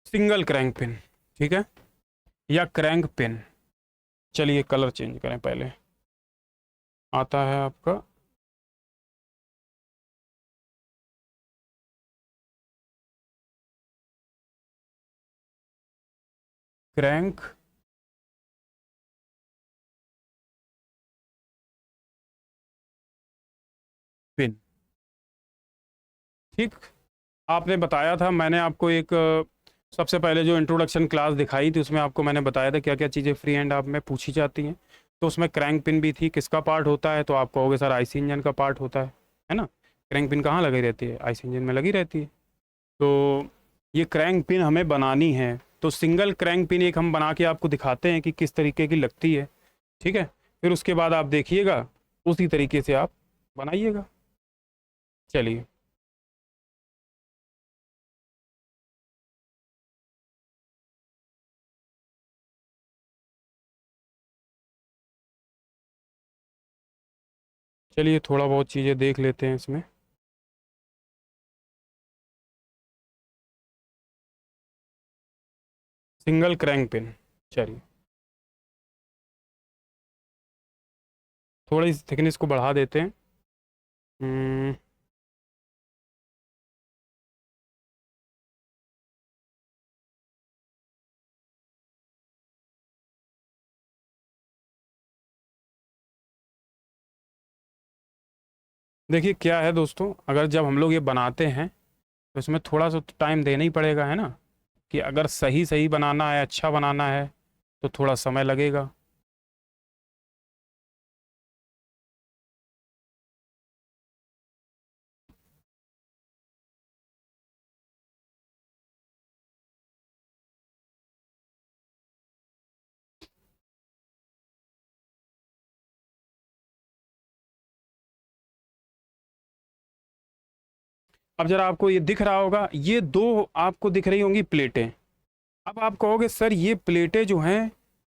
सिंगल क्रैंक पिन। ठीक है, या क्रैंक पिन। चलिए कलर चेंज करें पहले, आता है आपका क्रैंक पिन। ठीक, आपने बताया था, मैंने आपको एक सबसे पहले जो इंट्रोडक्शन क्लास दिखाई थी उसमें आपको मैंने बताया था क्या क्या चीज़ें फ्री हैंड आप में पूछी जाती हैं। तो उसमें क्रैंक पिन भी थी, किसका पार्ट होता है, तो आप कहोगे सर आईसी इंजन का पार्ट होता है ना। क्रैंक पिन कहाँ लगी रहती है, आईसी इंजन में लगी रहती है। तो ये क्रैंक पिन हमें बनानी है, तो सिंगल क्रैंक पिन एक हम बना के आपको दिखाते हैं कि किस तरीके की लगती है। ठीक है, फिर उसके बाद आप देखिएगा उसी तरीके से आप बनाइएगा। चलिए चलिए थोड़ा बहुत चीज़ें देख लेते हैं इसमें। सिंगल क्रैंक पिन, चलिए थोड़ी थिकनेस को बढ़ा देते हैं। हम्म, देखिए क्या है दोस्तों, अगर जब हम लोग ये बनाते हैं तो इसमें थोड़ा सा तो टाइम देना ही पड़ेगा, है ना। कि अगर सही सही बनाना है, अच्छा बनाना है, तो थोड़ा समय लगेगा। अब जरा आपको ये दिख रहा होगा, ये दो आपको दिख रही होंगी प्लेटें। अब आप कहोगे सर ये प्लेटें जो हैं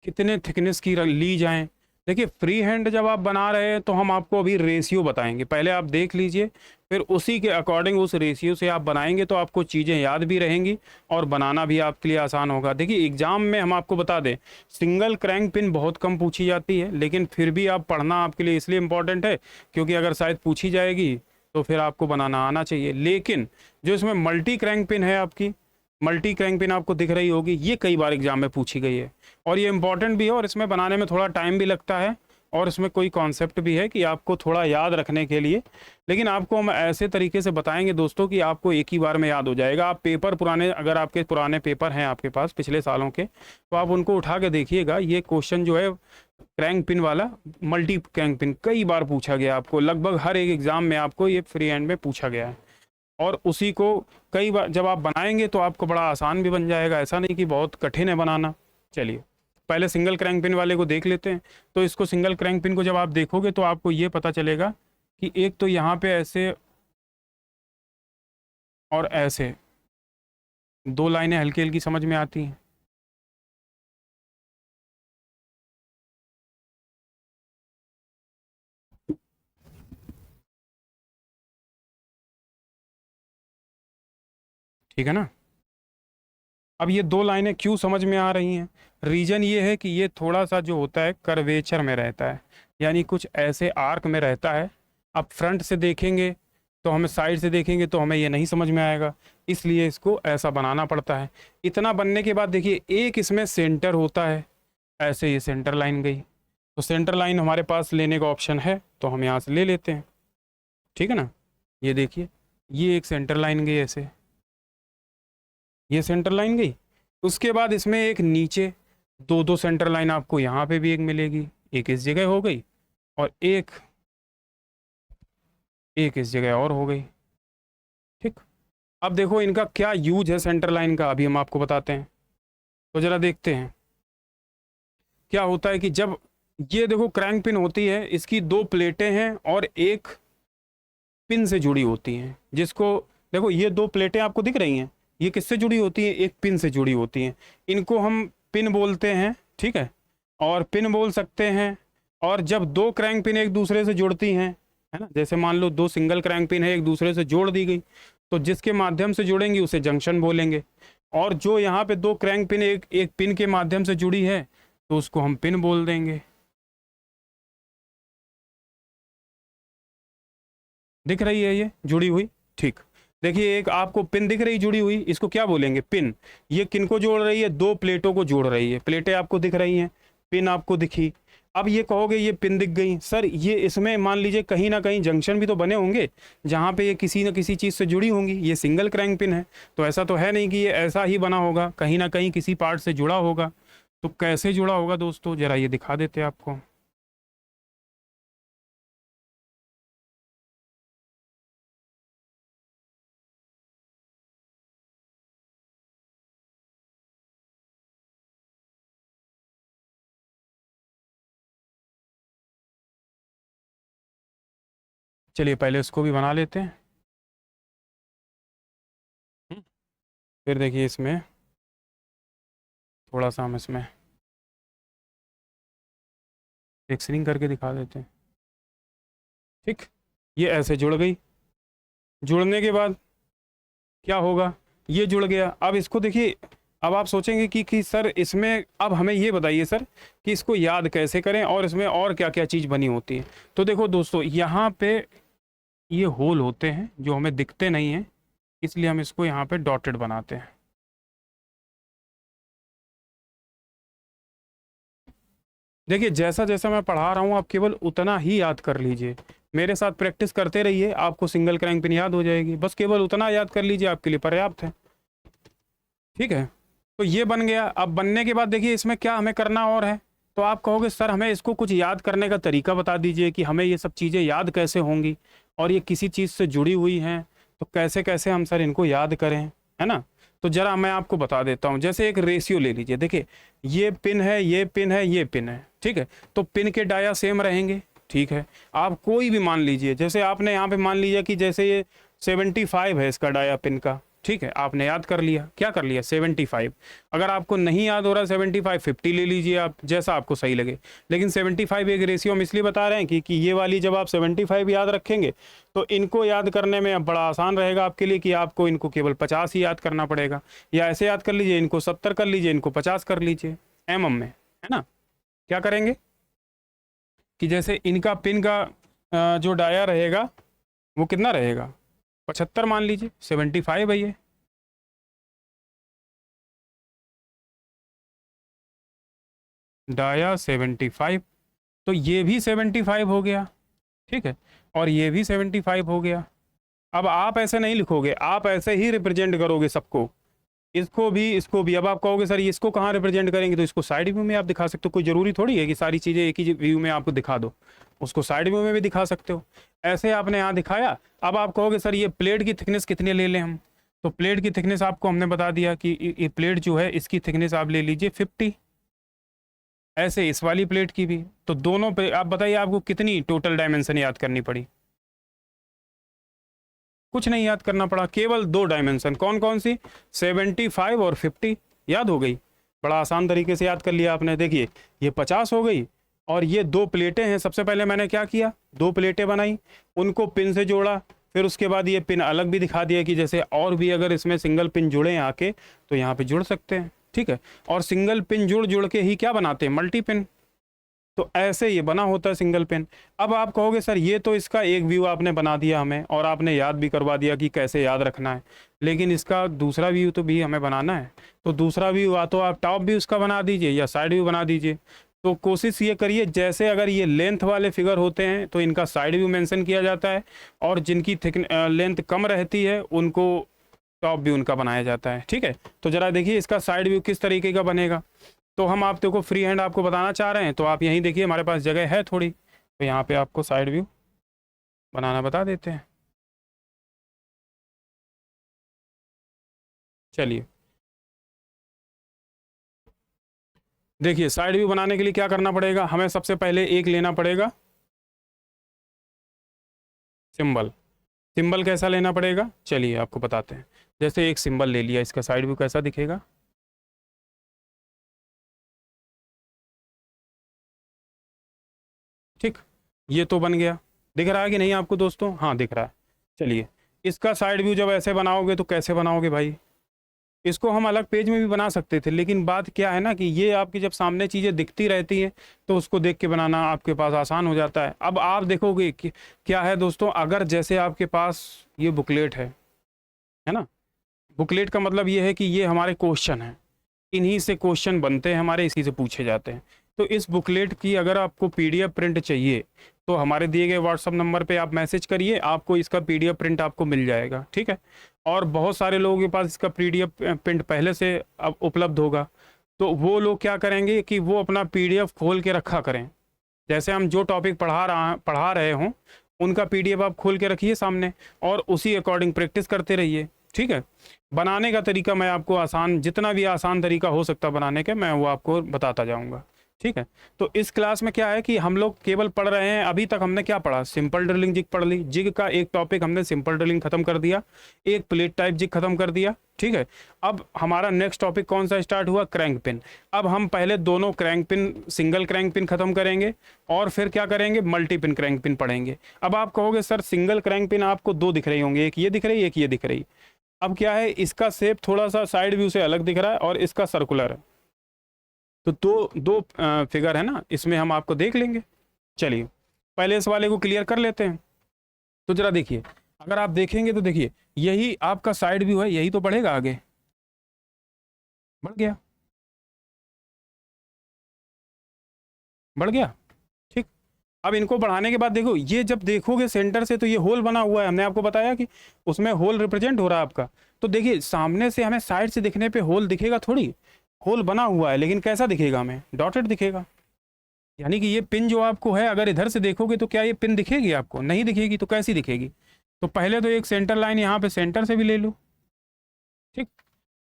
कितने थिकनेस की ली जाएं। देखिए फ्री हैंड जब आप बना रहे हैं तो हम आपको अभी रेशियो बताएंगे, पहले आप देख लीजिए, फिर उसी के अकॉर्डिंग उस रेशियो से आप बनाएंगे तो आपको चीज़ें याद भी रहेंगी और बनाना भी आपके लिए आसान होगा। देखिए एग्जाम में हम आपको बता दें, सिंगल क्रैंक पिन बहुत कम पूछी जाती है, लेकिन फिर भी आप पढ़ना आपके लिए इसलिए इम्पोर्टेंट है क्योंकि अगर शायद पूछी जाएगी तो फिर आपको बनाना आना चाहिए। लेकिन जो इसमें मल्टी क्रैंक पिन है, आपकी मल्टी क्रैंक पिन आपको दिख रही होगी, ये कई बार एग्जाम में पूछी गई है और ये इंपॉर्टेंट भी है और इसमें बनाने में थोड़ा टाइम भी लगता है और इसमें कोई कॉन्सेप्ट भी है कि आपको थोड़ा याद रखने के लिए। लेकिन आपको हम ऐसे तरीके से बताएंगे दोस्तों कि आपको एक ही बार में याद हो जाएगा। आप पेपर पुराने, अगर आपके पुराने पेपर हैं आपके पास पिछले सालों के, तो आप उनको उठा के देखिएगा। ये क्वेश्चन जो है क्रैंक पिन वाला, मल्टी क्रैंक पिन, कई बार पूछा गया आपको, लगभग हर एक एग्जाम में आपको ये फ्री हैंड में पूछा गया है। और उसी को कई बार जब आप बनाएंगे तो आपको बड़ा आसान भी बन जाएगा, ऐसा नहीं कि बहुत कठिन है बनाना। चलिए पहले सिंगल क्रैंक पिन वाले को देख लेते हैं। तो इसको सिंगल क्रैंक पिन को जब आप देखोगे तो आपको ये पता चलेगा कि एक तो यहाँ पे ऐसे और ऐसे दो लाइनें हल्की हल्की समझ में आती हैं। ठीक है ना। अब ये दो लाइनें क्यों समझ में आ रही हैं? रीजन ये है कि ये थोड़ा सा जो होता है कर्वेचर में रहता है, यानी कुछ ऐसे आर्क में रहता है। आप फ्रंट से देखेंगे तो हमें, साइड से देखेंगे तो हमें ये नहीं समझ में आएगा, इसलिए इसको ऐसा बनाना पड़ता है। इतना बनने के बाद देखिए एक इसमें सेंटर होता है, ऐसे ये सेंटर लाइन गई, तो सेंटर लाइन हमारे पास लेने का ऑप्शन है तो हम यहाँ से ले लेते हैं। ठीक है ना। ये देखिए ये एक सेंटर लाइन गई ऐसे, ये सेंटर लाइन गई। उसके बाद इसमें एक नीचे दो दो सेंटर लाइन आपको यहाँ पे भी एक मिलेगी, एक इस जगह हो गई और एक एक इस जगह और हो गई। ठीक। अब देखो इनका क्या यूज है सेंटर लाइन का, अभी हम आपको बताते हैं। तो जरा देखते हैं क्या होता है कि जब ये देखो क्रैंक पिन होती है, इसकी दो प्लेटें हैं और एक पिन से जुड़ी होती हैं, जिसको देखो ये दो प्लेटें आपको दिख रही हैं, ये किससे जुड़ी होती हैं? एक पिन से जुड़ी होती हैं। इनको हम पिन बोलते हैं, ठीक है, और पिन बोल सकते हैं। और जब दो क्रैंक पिन एक दूसरे से जुड़ती हैं, है ना, जैसे मान लो दो सिंगल क्रैंक पिन है एक दूसरे से जोड़ दी गई, तो जिसके माध्यम से जुड़ेंगी उसे जंक्शन बोलेंगे। और जो यहाँ पे दो क्रैंक पिन एक एक पिन के माध्यम से जुड़ी है तो उसको हम पिन बोल देंगे। दिख रही है ये जुड़ी हुई? ठीक। देखिए एक आपको पिन दिख रही जुड़ी हुई, इसको क्या बोलेंगे? पिन। ये किनको जोड़ रही है? दो प्लेटों को जोड़ रही है। प्लेटें आपको दिख रही हैं, पिन आपको दिखी। अब ये कहोगे ये पिन दिख गई, सर ये इसमें मान लीजिए कहीं ना कहीं जंक्शन भी तो बने होंगे जहाँ पे ये किसी न किसी चीज़ से जुड़ी होंगी। ये सिंगल क्रैंक पिन है तो ऐसा तो है नहीं कि ये ऐसा ही बना होगा, कहीं ना कहीं किसी पार्ट से जुड़ा होगा। तो कैसे जुड़ा होगा दोस्तों, जरा ये दिखा देते हैं आपको। चलिए पहले इसको भी बना लेते हैं। हम्म, फिर देखिए इसमें थोड़ा सा हम इसमें फिक्सिंग करके दिखा देते हैं। ठीक। ये ऐसे जुड़ गई। जुड़ने के बाद क्या होगा? ये जुड़ गया। अब इसको देखिए, अब आप सोचेंगे कि सर इसमें, अब हमें ये बताइए सर कि इसको याद कैसे करें और इसमें और क्या क्या चीज़ बनी होती है। तो देखो दोस्तों यहाँ पे ये होल होते हैं जो हमें दिखते नहीं हैं, इसलिए हम इसको यहाँ पे डॉटेड बनाते हैं। देखिए जैसा जैसा मैं पढ़ा रहा हूँ आप केवल उतना ही याद कर लीजिए। मेरे साथ प्रैक्टिस करते रहिए, आपको सिंगल क्रैंक पिन याद हो जाएगी। बस केवल उतना याद कर लीजिए, आपके लिए पर्याप्त है। ठीक है, तो ये बन गया। अब बनने के बाद देखिए इसमें क्या हमें करना और है। तो आप कहोगे सर हमें इसको कुछ याद करने का तरीका बता दीजिए कि हमें ये सब चीज़ें याद कैसे होंगी और ये किसी चीज़ से जुड़ी हुई हैं, तो कैसे कैसे हम सर इनको याद करें, है ना। तो ज़रा मैं आपको बता देता हूँ। जैसे एक रेशियो ले लीजिए, देखिए ये पिन है, ये पिन है, ये पिन है, ठीक है। तो पिन के डाया सेम रहेंगे, ठीक है। आप कोई भी मान लीजिए, जैसे आपने यहाँ पे मान लीजिए कि जैसे ये 75 है इसका डाया पिन का, ठीक है। आपने याद कर लिया, क्या कर लिया 75। अगर आपको नहीं याद हो रहा 75, 50 ले लीजिए आप, जैसा आपको सही लगे। लेकिन 75 एक रेशियो हम इसलिए बता रहे हैं कि ये वाली जब आप 75 याद रखेंगे तो इनको याद करने में अब बड़ा आसान रहेगा आपके लिए कि आपको इनको केवल 50 ही याद करना पड़ेगा। या ऐसे याद कर लीजिए, इनको 70 कर लीजिए, इनको 50 कर लीजिए में, है ना। क्या करेंगे कि जैसे इनका पिन का जो डाया रहेगा वो कितना रहेगा, 75 मान लीजिए, 75 है ये। डाया 75, तो ये भी 75 हो गया, ठीक है। और ये भी 75 हो गया। अब आप ऐसे नहीं लिखोगे, आप ऐसे ही रिप्रेजेंट करोगे सबको, इसको भी, इसको भी। अब आप कहोगे सर इसको कहाँ रिप्रेजेंट करेंगे, तो इसको साइड व्यू में आप दिखा सकते हो। कोई ज़रूरी थोड़ी है कि सारी चीज़ें एक ही व्यू में आपको दिखा दो, उसको साइड व्यू में भी दिखा सकते हो। ऐसे आपने यहाँ दिखाया। अब आप कहोगे सर ये प्लेट की थिकनेस कितनी ले लें हम, तो प्लेट की थिकनेस आपको हमने बता दिया कि ये प्लेट जो है इसकी थिकनेस आप ले लीजिए 50। ऐसे इस वाली प्लेट की भी। तो दोनों पे आप बताइए आपको कितनी टोटल डायमेंशन याद करनी पड़ी। कुछ नहीं याद करना पड़ा, केवल 2 डायमेंशन। कौन कौन सी, 75 और 50 याद हो गई। बड़ा आसान तरीके से याद कर लिया आपने। देखिए ये 50 हो गई और ये 2 प्लेटें हैं। सबसे पहले मैंने क्या किया, 2 प्लेटें बनाई, उनको पिन से जोड़ा। फिर उसके बाद ये पिन अलग भी दिखा दिया कि जैसे और भी अगर इसमें सिंगल पिन जुड़े आके तो यहाँ पे जुड़ सकते हैं, ठीक है। और सिंगल पिन जुड़ जुड़ के ही क्या बनाते हैं, मल्टी पिन। तो ऐसे ये बना होता है सिंगल पिन। अब आप कहोगे सर ये तो इसका एक व्यू आपने बना दिया हमें और आपने याद भी करवा दिया कि कैसे याद रखना है, लेकिन इसका दूसरा व्यू तो भी हमें बनाना है। तो दूसरा व्यू या तो आप टॉप भी उसका बना दीजिए या साइड व्यू बना दीजिए। तो कोशिश ये करिए, जैसे अगर ये लेंथ वाले फिगर होते हैं तो इनका साइड व्यू मेंशन किया जाता है, और जिनकी लेंथ कम रहती है उनको टॉप व्यू उनका बनाया जाता है, ठीक है। तो ज़रा देखिए इसका साइड व्यू किस तरीके का बनेगा। तो हम आप देखो फ्री हैंड आपको बताना चाह रहे हैं, तो आप यहीं देखिए हमारे पास जगह है थोड़ी, तो यहाँ पे आपको साइड व्यू बनाना बता देते हैं। चलिए देखिए, साइड व्यू बनाने के लिए क्या करना पड़ेगा, हमें सबसे पहले एक लेना पड़ेगा सिंबल। सिंबल कैसा लेना पड़ेगा, चलिए आपको बताते हैं। जैसे एक सिंबल ले लिया, इसका साइड व्यू कैसा दिखेगा, ठीक। ये तो बन गया, दिख रहा है कि नहीं आपको दोस्तों, हाँ दिख रहा है। चलिए इसका साइड व्यू जब ऐसे बनाओगे तो कैसे बनाओगे भाई, इसको हम अलग पेज में भी बना सकते थे, लेकिन बात क्या है ना कि ये आपकी जब सामने चीज़ें दिखती रहती हैं तो उसको देख के बनाना आपके पास आसान हो जाता है। अब आप देखोगे कि क्या है दोस्तों, अगर जैसे आपके पास ये बुकलेट है ना। बुकलेट का मतलब ये है कि ये हमारे क्वेश्चन हैं, इन्हीं से क्वेश्चन बनते हैं हमारे, इसी से पूछे जाते हैं। तो इस बुकलेट की अगर आपको पीडीएफ प्रिंट चाहिए तो हमारे दिए गए व्हाट्सअप नंबर पे आप मैसेज करिए, आपको इसका पीडीएफ प्रिंट आपको मिल जाएगा, ठीक है। और बहुत सारे लोगों के पास इसका पीडीएफ प्रिंट पहले से अब उपलब्ध होगा, तो वो लोग क्या करेंगे कि वो अपना पीडीएफ खोल के रखा करें। जैसे हम जो टॉपिक पढ़ा रहे हों उनका पीडीएफ आप खोल के रखिए सामने और उसी अकॉर्डिंग प्रैक्टिस करते रहिए, ठीक है। बनाने का तरीका मैं आपको आसान, जितना भी आसान तरीका हो सकता बनाने के, मैं वो आपको बताता जाऊंगा, ठीक है। तो इस क्लास में क्या है कि हम लोग केवल पढ़ रहे हैं, अभी तक हमने क्या पढ़ा, सिंपल ड्रिलिंग जिग पढ़ ली, जिग का एक टॉपिक हमने सिंपल ड्रिलिंग खत्म कर दिया, एक प्लेट टाइप जिग खत्म कर दिया, ठीक है। अब हमारा नेक्स्ट टॉपिक कौन सा स्टार्ट हुआ, क्रैंक पिन। अब हम पहले दोनों crank pin, single crank pin खत्म करेंगे और फिर क्या करेंगे, मल्टी पिन क्रैंक पिन पढ़ेंगे। अब आप कहोगे सर सिंगल क्रैंक पिन आपको 2 दिख रही होंगे, एक ये दिख रही, एक ये दिख रही। अब क्या है, इसका शेप थोड़ा सा साइड व्यू से अलग दिख रहा है और इसका सर्कुलर है, तो दो दो फिगर है ना, इसमें हम आपको देख लेंगे। चलिए पहले इस वाले को क्लियर कर लेते हैं। तो जरा देखिए, अगर आप देखेंगे तो देखिए यही आपका साइड व्यू है, यही तो बढ़ेगा आगे, बढ़ गया, बढ़ गया, ठीक। अब इनको बढ़ाने के बाद देखो, ये जब देखोगे सेंटर से तो ये होल बना हुआ है, हमने आपको बताया कि उसमें होल रिप्रेजेंट हो रहा है आपका। तो देखिए सामने से हमें साइड से दिखने पे होल दिखेगा थोड़ी, होल बना हुआ है, लेकिन कैसा दिखेगा हमें, डॉटेड दिखेगा। यानी कि ये पिन जो आपको है, अगर इधर से देखोगे तो क्या ये पिन दिखेगी आपको, नहीं दिखेगी। तो कैसी दिखेगी, तो पहले तो एक सेंटर लाइन यहाँ पे सेंटर से भी ले लो, ठीक।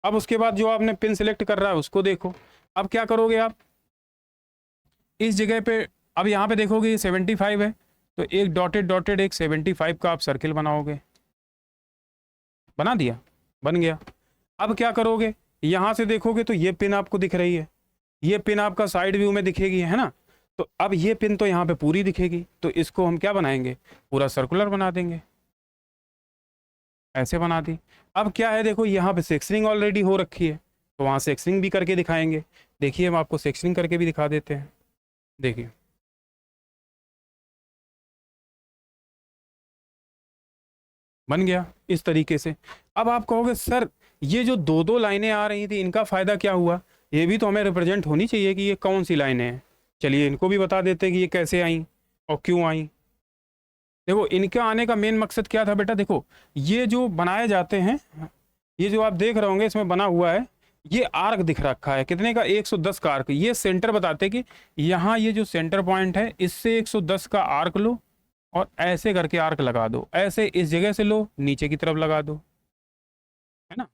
अब उसके बाद जो आपने पिन सिलेक्ट कर रहा है उसको देखो। अब क्या करोगे आप, इस जगह पे अब यहाँ पे देखोगे 75 है, तो एक डॉटेड डॉटेड एक 75 का आप सर्किल बनाओगे। बना दिया, बन गया। अब क्या करोगे, यहाँ से देखोगे तो ये पिन आपको दिख रही है, ये पिन आपका साइड व्यू में दिखेगी, है ना। तो अब ये पिन तो यहाँ पे पूरी दिखेगी, तो इसको हम क्या बनाएंगे, पूरा सर्कुलर बना देंगे। ऐसे बना दी। अब क्या है, देखो यहाँ पे सेक्शनिंग ऑलरेडी हो रखी है, तो वहाँ सेक्शनिंग भी करके दिखाएंगे। देखिए हम आपको सेक्शनिंग करके भी दिखा देते हैं। देखिए बन गया इस तरीके से। अब आप कहोगे सर ये जो दो दो लाइनें आ रही थी इनका फ़ायदा क्या हुआ, ये भी तो हमें रिप्रेजेंट होनी चाहिए कि ये कौन सी लाइनें हैं। चलिए इनको भी बता देते हैं कि ये कैसे आई और क्यों आई। देखो इनके आने का मेन मकसद क्या था बेटा, देखो ये जो बनाए जाते हैं, ये जो आप देख रहे होंगे इसमें बना हुआ है, ये आर्क दिख रखा है कितने का, 110 का आर्क। ये सेंटर बताते कि यहाँ ये जो सेंटर पॉइंट है इससे 110 का आर्क लो और ऐसे करके आर्क लगा दो, ऐसे इस जगह से लो नीचे की तरफ लगा दो, है ना।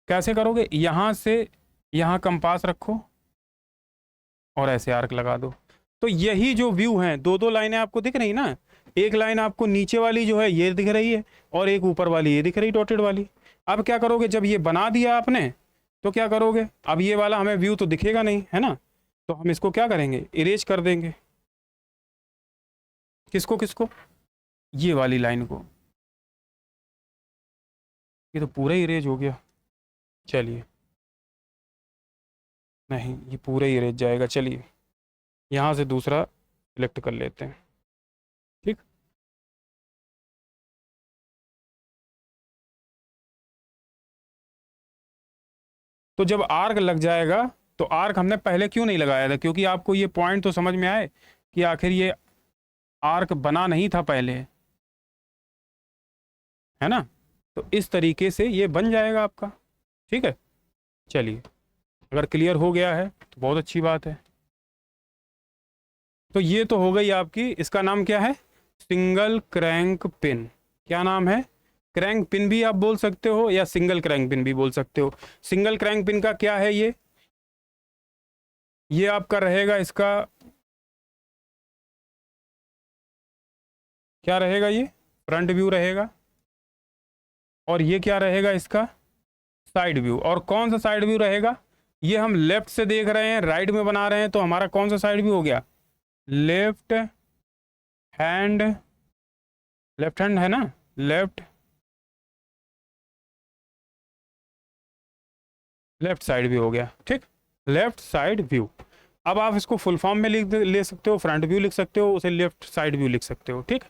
कैसे करोगे, यहाँ से यहाँ कंपास रखो और ऐसे आर्क लगा दो। तो यही जो व्यू है, दो दो लाइनें आपको दिख रही ना, एक लाइन आपको नीचे वाली जो है ये दिख रही है और एक ऊपर वाली ये दिख रही डॉटेड वाली। अब क्या करोगे, जब ये बना दिया आपने तो क्या करोगे, अब ये वाला हमें व्यू तो दिखेगा नहीं, है ना। तो हम इसको क्या करेंगे, इरेज कर देंगे। किसको किसको, ये वाली लाइन को। ये तो पूरा ही इरेज हो गया। चलिए नहीं, ये पूरा ही इरेज जाएगा। चलिए यहाँ से दूसरा सिलेक्ट कर लेते हैं, ठीक। तो जब आर्क लग जाएगा, तो आर्क हमने पहले क्यों नहीं लगाया था, क्योंकि आपको ये पॉइंट तो समझ में आए कि आखिर ये आर्क बना नहीं था पहले, है ना। तो इस तरीके से ये बन जाएगा आपका, ठीक है। चलिए अगर क्लियर हो गया है तो बहुत अच्छी बात है। तो ये तो हो गई आपकी, इसका नाम क्या है, सिंगल क्रैंक पिन। क्या नाम है, क्रैंक पिन भी आप बोल सकते हो या सिंगल क्रैंक पिन भी बोल सकते हो। सिंगल क्रैंक पिन का क्या है, ये आपका रहेगा, इसका क्या रहेगा, ये फ्रंट व्यू रहेगा और ये क्या रहेगा, इसका साइड व्यू। और कौन सा साइड व्यू रहेगा, ये हम लेफ्ट से देख रहे हैं राइट में बना रहे हैं, तो हमारा कौन सा साइड व्यू हो गया, लेफ्ट हैंड, लेफ्ट हैंड है ना, लेफ्ट लेफ्ट साइड व्यू हो गया, ठीक। Left side view. अब आप इसको फुल फॉर्म में ले सकते हो, फ्रंट व्यू लिख सकते हो, उसे लेफ्ट साइड व्यू लिख सकते हो, ठीक।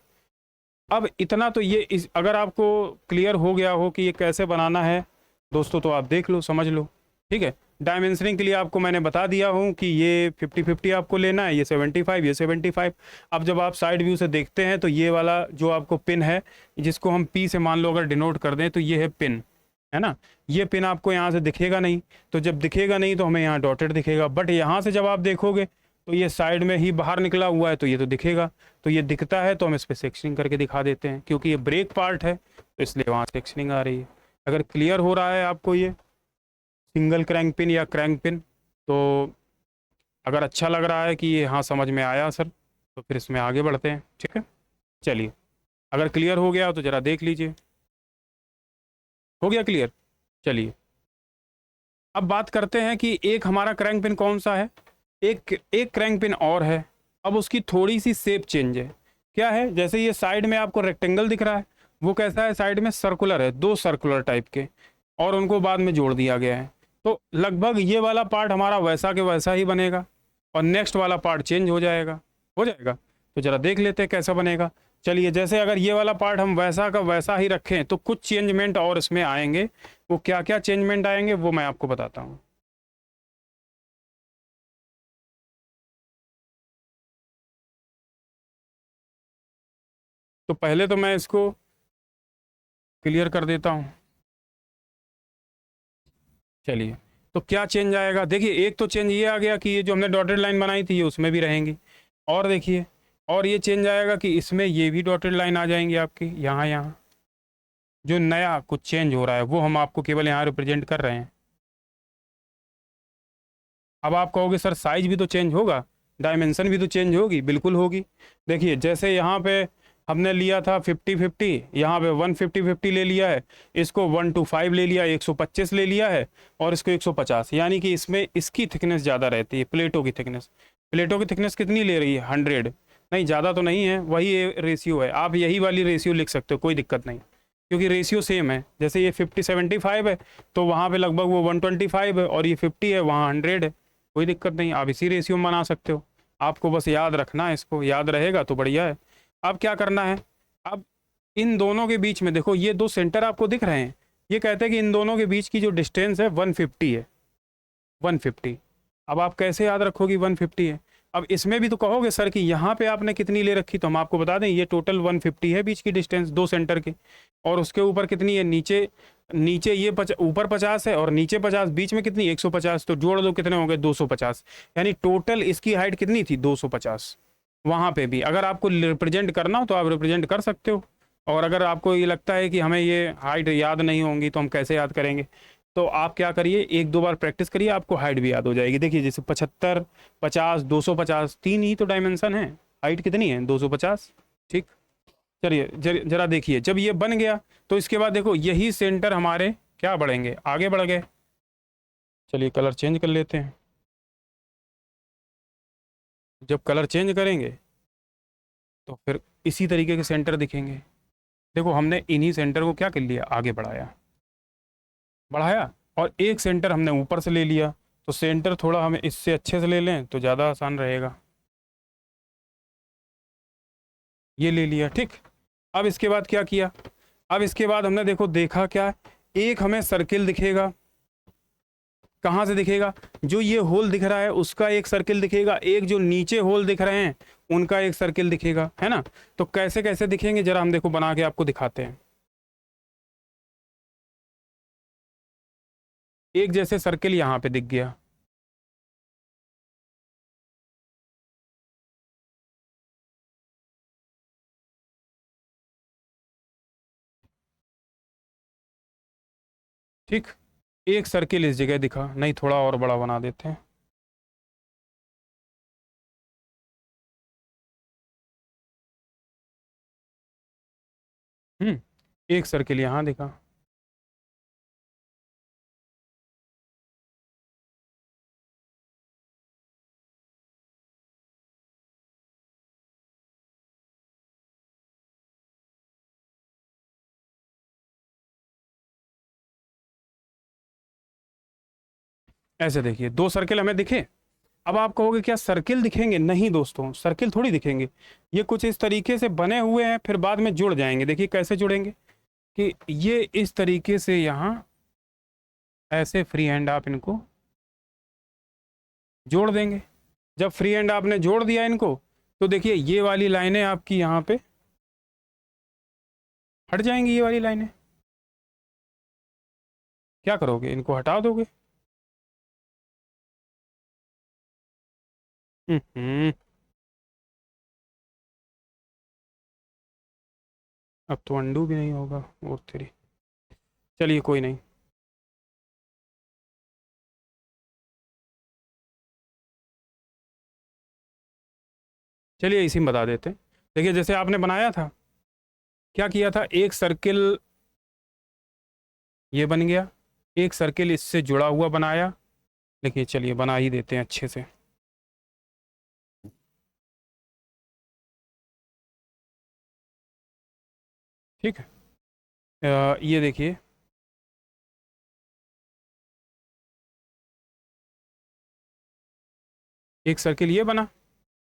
अब इतना तो ये अगर आपको क्लियर हो गया हो कि ये कैसे बनाना है दोस्तों, तो आप देख लो, समझ लो, ठीक है। डायमेंशनिंग के लिए आपको मैंने बता दिया हूँ कि ये 50-50 आपको लेना है, ये 75, ये 75। अब जब आप साइड व्यू से देखते हैं तो ये वाला जो आपको पिन है, जिसको हम पी से मान लो अगर डिनोट कर दें, तो ये है पिन, है ना। ये पिन आपको यहाँ से दिखेगा नहीं, तो जब दिखेगा नहीं तो हमें यहाँ डॉटेड दिखेगा, बट यहाँ से जब आप देखोगे तो ये साइड में ही बाहर निकला हुआ है, तो ये तो दिखेगा। तो ये दिखता है तो हम इस पर सेक्शनिंग करके दिखा देते हैं, क्योंकि ये ब्रेक पार्ट है तो इसलिए वहाँ सेक्शनिंग आ रही है। अगर क्लियर हो रहा है आपको ये सिंगल क्रैंक पिन या क्रैंक पिन, तो अगर अच्छा लग रहा है कि ये हाँ समझ में आया सर, तो फिर इसमें आगे बढ़ते हैं, ठीक है। चलिए अगर क्लियर हो गया तो ज़रा देख लीजिए, हो गया क्लियर। चलिए अब बात करते हैं कि एक हमारा क्रैंक पिन कौन सा है, एक क्रैंक पिन और है। अब उसकी थोड़ी सी शेप चेंज है। क्या है, जैसे ये साइड में आपको रेक्टेंगल दिख रहा है, वो कैसा है, साइड में सर्कुलर है, दो सर्कुलर टाइप के, और उनको बाद में जोड़ दिया गया है। तो लगभग ये वाला पार्ट हमारा वैसा के वैसा ही बनेगा और नेक्स्ट वाला पार्ट चेंज हो जाएगा। तो ज़रा देख लेते हैं कैसा बनेगा। चलिए जैसे अगर ये वाला पार्ट हम वैसा का वैसा ही रखें तो कुछ चेंजमेंट और इसमें आएंगे। वो क्या क्या चेंजमेंट आएंगे वो मैं आपको बताता हूँ। तो पहले तो मैं इसको क्लियर कर देता हूँ। चलिए, तो क्या चेंज आएगा, देखिए एक तो चेंज ये आ गया कि ये जो हमने डॉटेड लाइन बनाई थी ये उसमें भी रहेंगी। और देखिए, और ये चेंज आएगा कि इसमें ये भी डॉटेड लाइन आ जाएंगी आपकी यहाँ यहाँ। जो नया कुछ चेंज हो रहा है वो हम आपको केवल यहाँ रिप्रेजेंट कर रहे हैं। अब आप कहोगे सर साइज भी तो चेंज होगा, डायमेंशन भी तो चेंज होगी, बिल्कुल होगी। देखिए जैसे यहाँ पे हमने लिया था 50-50, यहाँ पे 150-50 ले लिया है, इसको 1:5 ले लिया, 125 ले लिया है, और इसको 150, यानी कि इसमें इसकी थिकनेस ज़्यादा रहती है, प्लेटों की थिकनेस। प्लेटों की थिकनेस कितनी ले रही है, 100, नहीं ज़्यादा तो नहीं है, वही रेशियो है। आप यही वाली रेशियो लिख सकते हो, कोई दिक्कत नहीं, क्योंकि रेशियो सेम है। जैसे ये 50-75 है तो वहाँ पे लगभग वो 125 है, और ये 50 है, वहाँ 100 है, कोई दिक्कत नहीं, आप इसी रेशियो में बना सकते हो। आपको बस याद रखना है, इसको याद रहेगा तो बढ़िया है। अब क्या करना है, अब इन दोनों के बीच में देखो ये दो सेंटर आपको दिख रहे हैं, ये कहते हैं कि इन दोनों के बीच की जो डिस्टेंस है 150 है, 150। अब आप कैसे याद रखोगे 150 है। अब इसमें भी तो कहोगे सर कि यहाँ पे आपने कितनी ले रखी, तो हम आपको बता दें ये टोटल 150 है बीच की डिस्टेंस दो सेंटर की, और उसके ऊपर कितनी है, नीचे नीचे ये ऊपर 50 है और नीचे 50, बीच में कितनी 150, तो जोड़ दो कितने हो गए 250, यानी टोटल इसकी हाइट कितनी थी 250। वहाँ पे भी अगर आपको रिप्रेजेंट करना हो तो आप रिप्रेजेंट कर सकते हो, और अगर आपको ये लगता है कि हमें ये हाइट याद नहीं होंगी तो हम कैसे याद करेंगे, तो आप क्या करिए, एक दो बार प्रैक्टिस करिए, आपको हाइट भी याद हो जाएगी। देखिए जैसे 75, 50, 250, तीन ही तो डायमेंशन है, हाइट कितनी है 250। ठीक, चलिए जरा देखिए, जब ये बन गया तो इसके बाद देखो यही सेंटर हमारे क्या बढ़ेंगे, आगे बढ़ गए। चलिए कलर चेंज कर लेते हैं। जब कलर चेंज करेंगे तो फिर इसी तरीके के सेंटर दिखेंगे। देखो हमने इन्हीं सेंटर को क्या कर लिया, आगे बढ़ाया, बढ़ाया, और एक सेंटर हमने ऊपर से ले लिया, तो सेंटर थोड़ा हमें इससे अच्छे से ले लें तो ज़्यादा आसान रहेगा। ये ले लिया, ठीक। अब इसके बाद क्या किया, अब इसके बाद हमने देखो देखा क्या, एक हमें सर्किल दिखेगा, कहाँ से दिखेगा, जो ये होल दिख रहा है उसका एक सर्किल दिखेगा, एक जो नीचे होल दिख रहे हैं उनका एक सर्किल दिखेगा, है ना। तो कैसे कैसे दिखेंगे जरा हम देखो बना के आपको दिखाते हैं। एक जैसे सर्किल यहाँ पे दिख गया, ठीक, एक सर्किल इस जगह दिखा, नहीं थोड़ा और बड़ा बना देते हैं। एक सर्किल यहाँ दिखा, ऐसे देखिए दो सर्किल हमें दिखे। अब आप कहोगे क्या सर्किल दिखेंगे, नहीं दोस्तों सर्किल थोड़ी दिखेंगे, ये कुछ इस तरीके से बने हुए हैं, फिर बाद में जुड़ जाएंगे। देखिए कैसे जुड़ेंगे, कि ये इस तरीके से यहाँ ऐसे फ्री हैंड आप इनको जोड़ देंगे। जब फ्री हैंड आपने जोड़ दिया इनको, तो देखिए ये वाली लाइनें आपकी यहाँ पे हट जाएंगी, ये वाली लाइनें। क्या करोगे, इनको हटा दोगे। हम्म, अब तो अंडू भी नहीं होगा, और थ्री, चलिए कोई नहीं। चलिए इसी में बता देते हैं। देखिए जैसे आपने बनाया था, क्या किया था, एक सर्किल ये बन गया, एक सर्किल इससे जुड़ा हुआ बनाया। देखिए चलिए बना ही देते हैं अच्छे से। ठीक है, ये देखिए, एक सर्किल ये बना,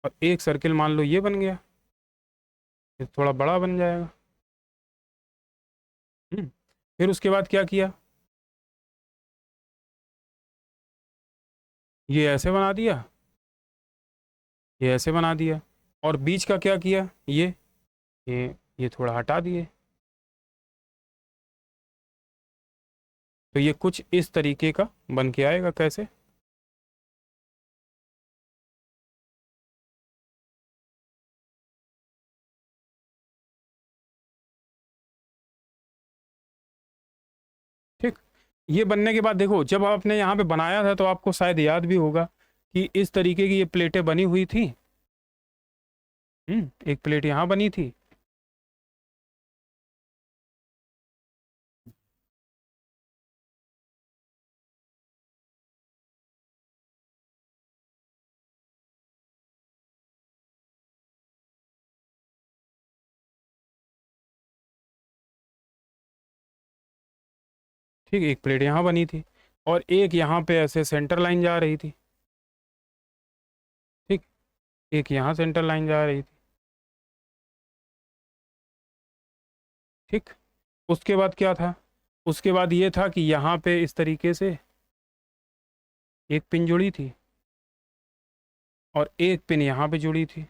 और एक सर्किल मान लो ये बन गया, ये थोड़ा बड़ा बन जाएगा। हम्म, फिर उसके बाद क्या किया, ये ऐसे बना दिया, ये ऐसे बना दिया, और बीच का क्या किया, ये ये थोड़ा हटा दिए, तो ये कुछ इस तरीके का बन के आएगा। कैसे? ठीक। ये बनने के बाद देखो, जब आपने यहाँ पे बनाया था तो आपको शायद याद भी होगा कि इस तरीके की ये प्लेटें बनी हुई थी। एक प्लेट यहाँ बनी थी, ठीक, एक प्लेट यहाँ बनी थी और एक यहाँ पे ऐसे सेंटर लाइन जा रही थी। ठीक, एक यहाँ सेंटर लाइन जा रही थी। ठीक, उसके बाद क्या था? उसके बाद ये था कि यहाँ पे इस तरीके से एक पिन जुड़ी थी और एक पिन यहाँ पे जुड़ी थी।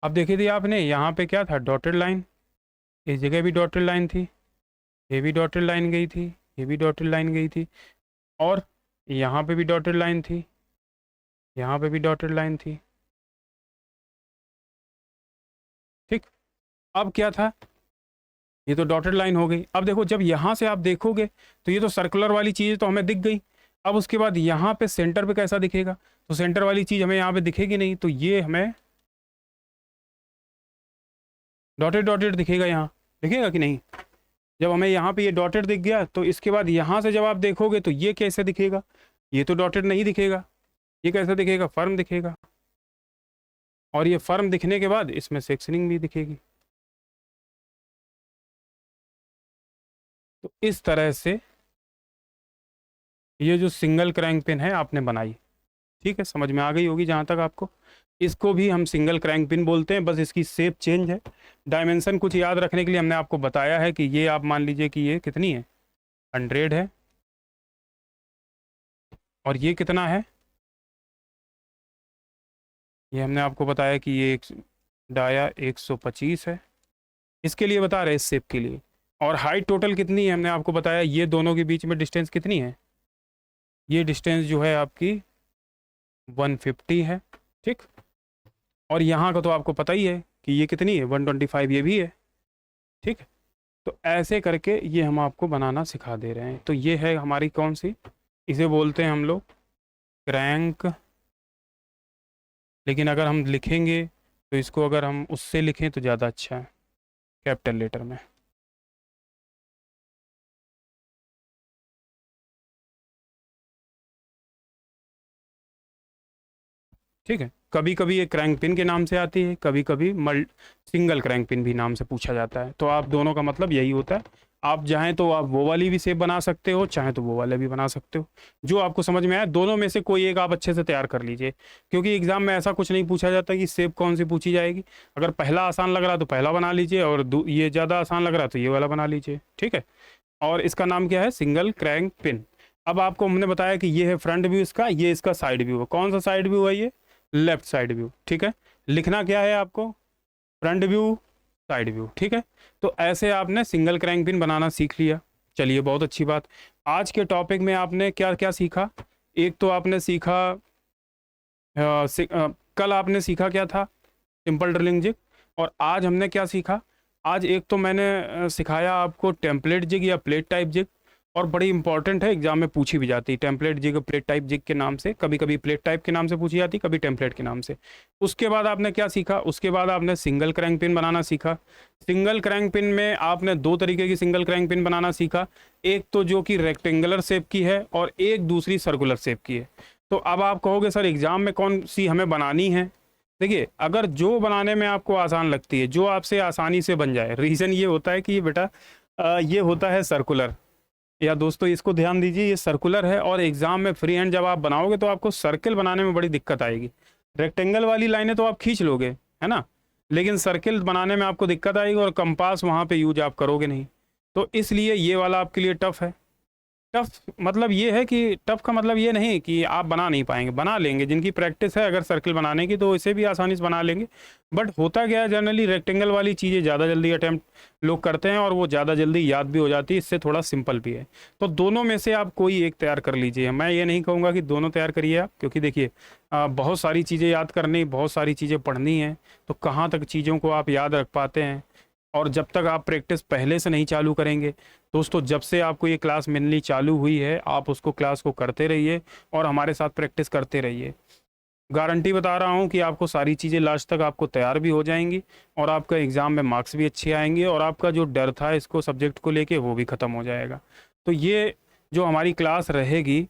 अब देखी थी आपने, यहाँ पे क्या था? Dotted line. इस जगह भी डॉटेड लाइन थी, ये भी डॉटेड लाइन गई थी, ये भी डॉटेड लाइन गई थी, और यहाँ पे भी डॉटेड लाइन थी, यहाँ पे भी डॉटेड लाइन थी। ठीक, अब क्या था? ये तो डॉटेड लाइन हो गई। अब देखो, जब यहाँ से आप देखोगे तो ये तो सर्कुलर वाली चीज़ तो हमें दिख गई। अब उसके बाद यहाँ पे सेंटर पे कैसा दिखेगा? तो सेंटर वाली चीज़ हमें यहाँ पे दिखेगी नहीं, तो ये हमें डॉटेड डॉटेड दिखेगा। यहाँ दिखेगा कि नहीं? जब हमें यहाँ पे ये डॉटेड दिख गया तो इसके बाद यहाँ से जब आप देखोगे तो ये कैसे दिखेगा? ये तो डॉटेड नहीं दिखेगा, ये कैसे दिखेगा? फर्म दिखेगा। और ये फर्म दिखने के बाद इसमें सेक्शनिंग भी दिखेगी। तो इस तरह से ये जो सिंगल क्रैंक पिन है आपने बनाई। ठीक है, समझ में आ गई होगी जहाँ तक आपको। इसको भी हम सिंगल क्रैंक पिन बोलते हैं, बस इसकी शेप चेंज है। डायमेंशन कुछ याद रखने के लिए हमने आपको बताया है कि ये आप मान लीजिए कि ये कितनी है? 100 है, और ये कितना है? ये हमने आपको बताया कि ये एक डाया 125 है। इसके लिए बता रहे हैं, इस शेप के लिए। और हाइट टोटल कितनी है हमने आपको बताया। ये दोनों के बीच में डिस्टेंस कितनी है? ये डिस्टेंस जो है आपकी 150 है। ठीक, और यहाँ का तो आपको पता ही है कि ये कितनी है? 125, ये भी है। ठीक, तो ऐसे करके ये हम आपको बनाना सिखा दे रहे हैं। तो ये है हमारी कौन सी, इसे बोलते हैं हम लोग क्रैंक। लेकिन अगर हम लिखेंगे तो इसको अगर हम उससे लिखें तो ज़्यादा अच्छा है, कैपिटल लेटर में। ठीक है, कभी कभी ये क्रैंक पिन के नाम से आती है, कभी कभी सिंगल क्रैंक पिन भी नाम से पूछा जाता है। तो आप दोनों का मतलब यही होता है। आप चाहें तो आप वो वाली भी शेप बना सकते हो, चाहें तो वो वाला भी बना सकते हो, जो आपको समझ में आए। दोनों में से कोई एक आप अच्छे से तैयार कर लीजिए, क्योंकि एग्जाम में ऐसा कुछ नहीं पूछा जाता कि शेप कौन सी पूछी जाएगी। अगर पहला आसान लग रहा तो पहला बना लीजिए, और ये ज़्यादा आसान लग रहा तो ये वाला बना लीजिए। ठीक है, और इसका नाम क्या है? Single crank pin. अब आपको हमने बताया कि ये है फ्रंट व्यू इसका, ये इसका साइड व्यू है। कौन सा साइड व्यू है? ये लेफ्ट साइड व्यू। ठीक है, लिखना क्या है आपको? Front view, side view. ठीक है, तो ऐसे आपने सिंगल क्रैंक पिन बनाना सीख लिया। चलिए, बहुत अच्छी बात। आज के टॉपिक में आपने क्या क्या सीखा? एक तो आपने सीखा कल आपने सीखा क्या था? Simple drilling jig. और आज हमने क्या सीखा? आज एक तो मैंने सिखाया आपको टेम्पलेट जिग या प्लेट टाइप जिग, और बड़ी इंपॉर्टेंट है, एग्जाम में पूछी भी जाती है। Template jig, plate type jig के नाम से, कभी कभी प्लेट टाइप के नाम से पूछी जाती, कभी टेम्पलेट के नाम से। उसके बाद आपने क्या सीखा? उसके बाद आपने सिंगल क्रैंक पिन बनाना सीखा। सिंगल क्रैंक पिन में आपने दो तरीके की सिंगल क्रैंक पिन बनाना सीखा, एक तो जो कि रेक्टेंगुलर शेप की है और एक दूसरी सर्कुलर शेप की है। तो अब आप कहोगे सर एग्जाम में कौन सी हमें बनानी है? देखिए, अगर जो बनाने में आपको आसान लगती है, जो आपसे आसानी से बन जाए, रीज़न ये होता है कि ये बेटा ये होता है सर्कुलर। या दोस्तों इसको ध्यान दीजिए, ये सर्कुलर है, और एग्जाम में फ्री हैंड जब आप बनाओगे तो आपको सर्किल बनाने में बड़ी दिक्कत आएगी। रेक्टेंगल वाली लाइनें तो आप खींच लोगे, है ना, लेकिन सर्किल बनाने में आपको दिक्कत आएगी, और कंपास वहाँ पे यूज आप करोगे नहीं। तो इसलिए ये वाला आपके लिए टफ है। टफ मतलब ये है कि टफ का मतलब ये नहीं कि आप बना नहीं पाएंगे, बना लेंगे। जिनकी प्रैक्टिस है अगर सर्कल बनाने की तो इसे भी आसानी से बना लेंगे। बट होता क्या है, जनरली रेक्टेंगल वाली चीज़ें ज़्यादा जल्दी अटैम्प्ट लोग करते हैं और वो ज़्यादा जल्दी याद भी हो जाती है, इससे थोड़ा सिंपल भी है। तो दोनों में से आप कोई एक तैयार कर लीजिए। मैं ये नहीं कहूँगा कि दोनों तैयार करिए आप, क्योंकि देखिए बहुत सारी चीज़ें याद करनी, बहुत सारी चीज़ें पढ़नी है, तो कहाँ तक चीज़ों को आप याद रख पाते हैं। और जब तक आप प्रैक्टिस पहले से नहीं चालू करेंगे दोस्तों, जब से आपको ये क्लास मिलनी चालू हुई है आप उसको क्लास को करते रहिए और हमारे साथ प्रैक्टिस करते रहिए। गारंटी बता रहा हूँ कि आपको सारी चीज़ें लास्ट तक आपको तैयार भी हो जाएंगी और आपका एग्ज़ाम में मार्क्स भी अच्छे आएंगे और आपका जो डर था इसको सब्जेक्ट को लेके वो भी ख़त्म हो जाएगा। तो ये जो हमारी क्लास रहेगी,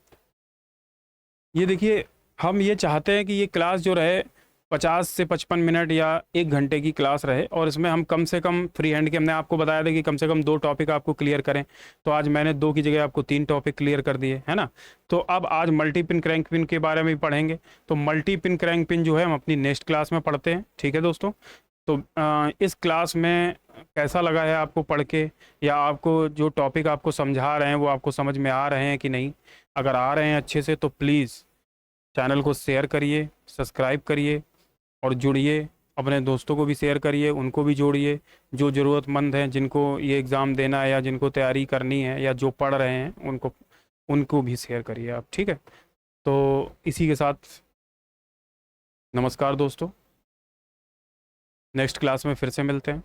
ये देखिए हम ये चाहते हैं कि ये क्लास जो रहे 50 से 55 मिनट या 1 घंटे की क्लास रहे और इसमें हम कम से कम फ्री हैंड के, हमने आपको बताया था कि कम से कम 2 टॉपिक आपको क्लियर करें, तो आज मैंने 2 की जगह आपको 3 टॉपिक क्लियर कर दिए, है ना। तो अब आज मल्टी पिन क्रैंक पिन के बारे में भी पढ़ेंगे। तो मल्टी पिन क्रैंक पिन जो है हम अपनी नेक्स्ट क्लास में पढ़ते हैं, ठीक है दोस्तों। तो इस क्लास में कैसा लगा है आपको पढ़ के, या आपको जो टॉपिक आपको समझा रहे हैं वो आपको समझ में आ रहे हैं कि नहीं? अगर आ रहे हैं अच्छे से तो प्लीज़ चैनल को शेयर करिए, सब्सक्राइब करिए और जुड़िए। अपने दोस्तों को भी शेयर करिए, उनको भी जोड़िए। जो ज़रूरतमंद हैं, जिनको ये एग्ज़ाम देना है या जिनको तैयारी करनी है या जो पढ़ रहे हैं उनको उनको भी शेयर करिए आप, ठीक है। तो इसी के साथ नमस्कार दोस्तों, नेक्स्ट क्लास में फिर से मिलते हैं।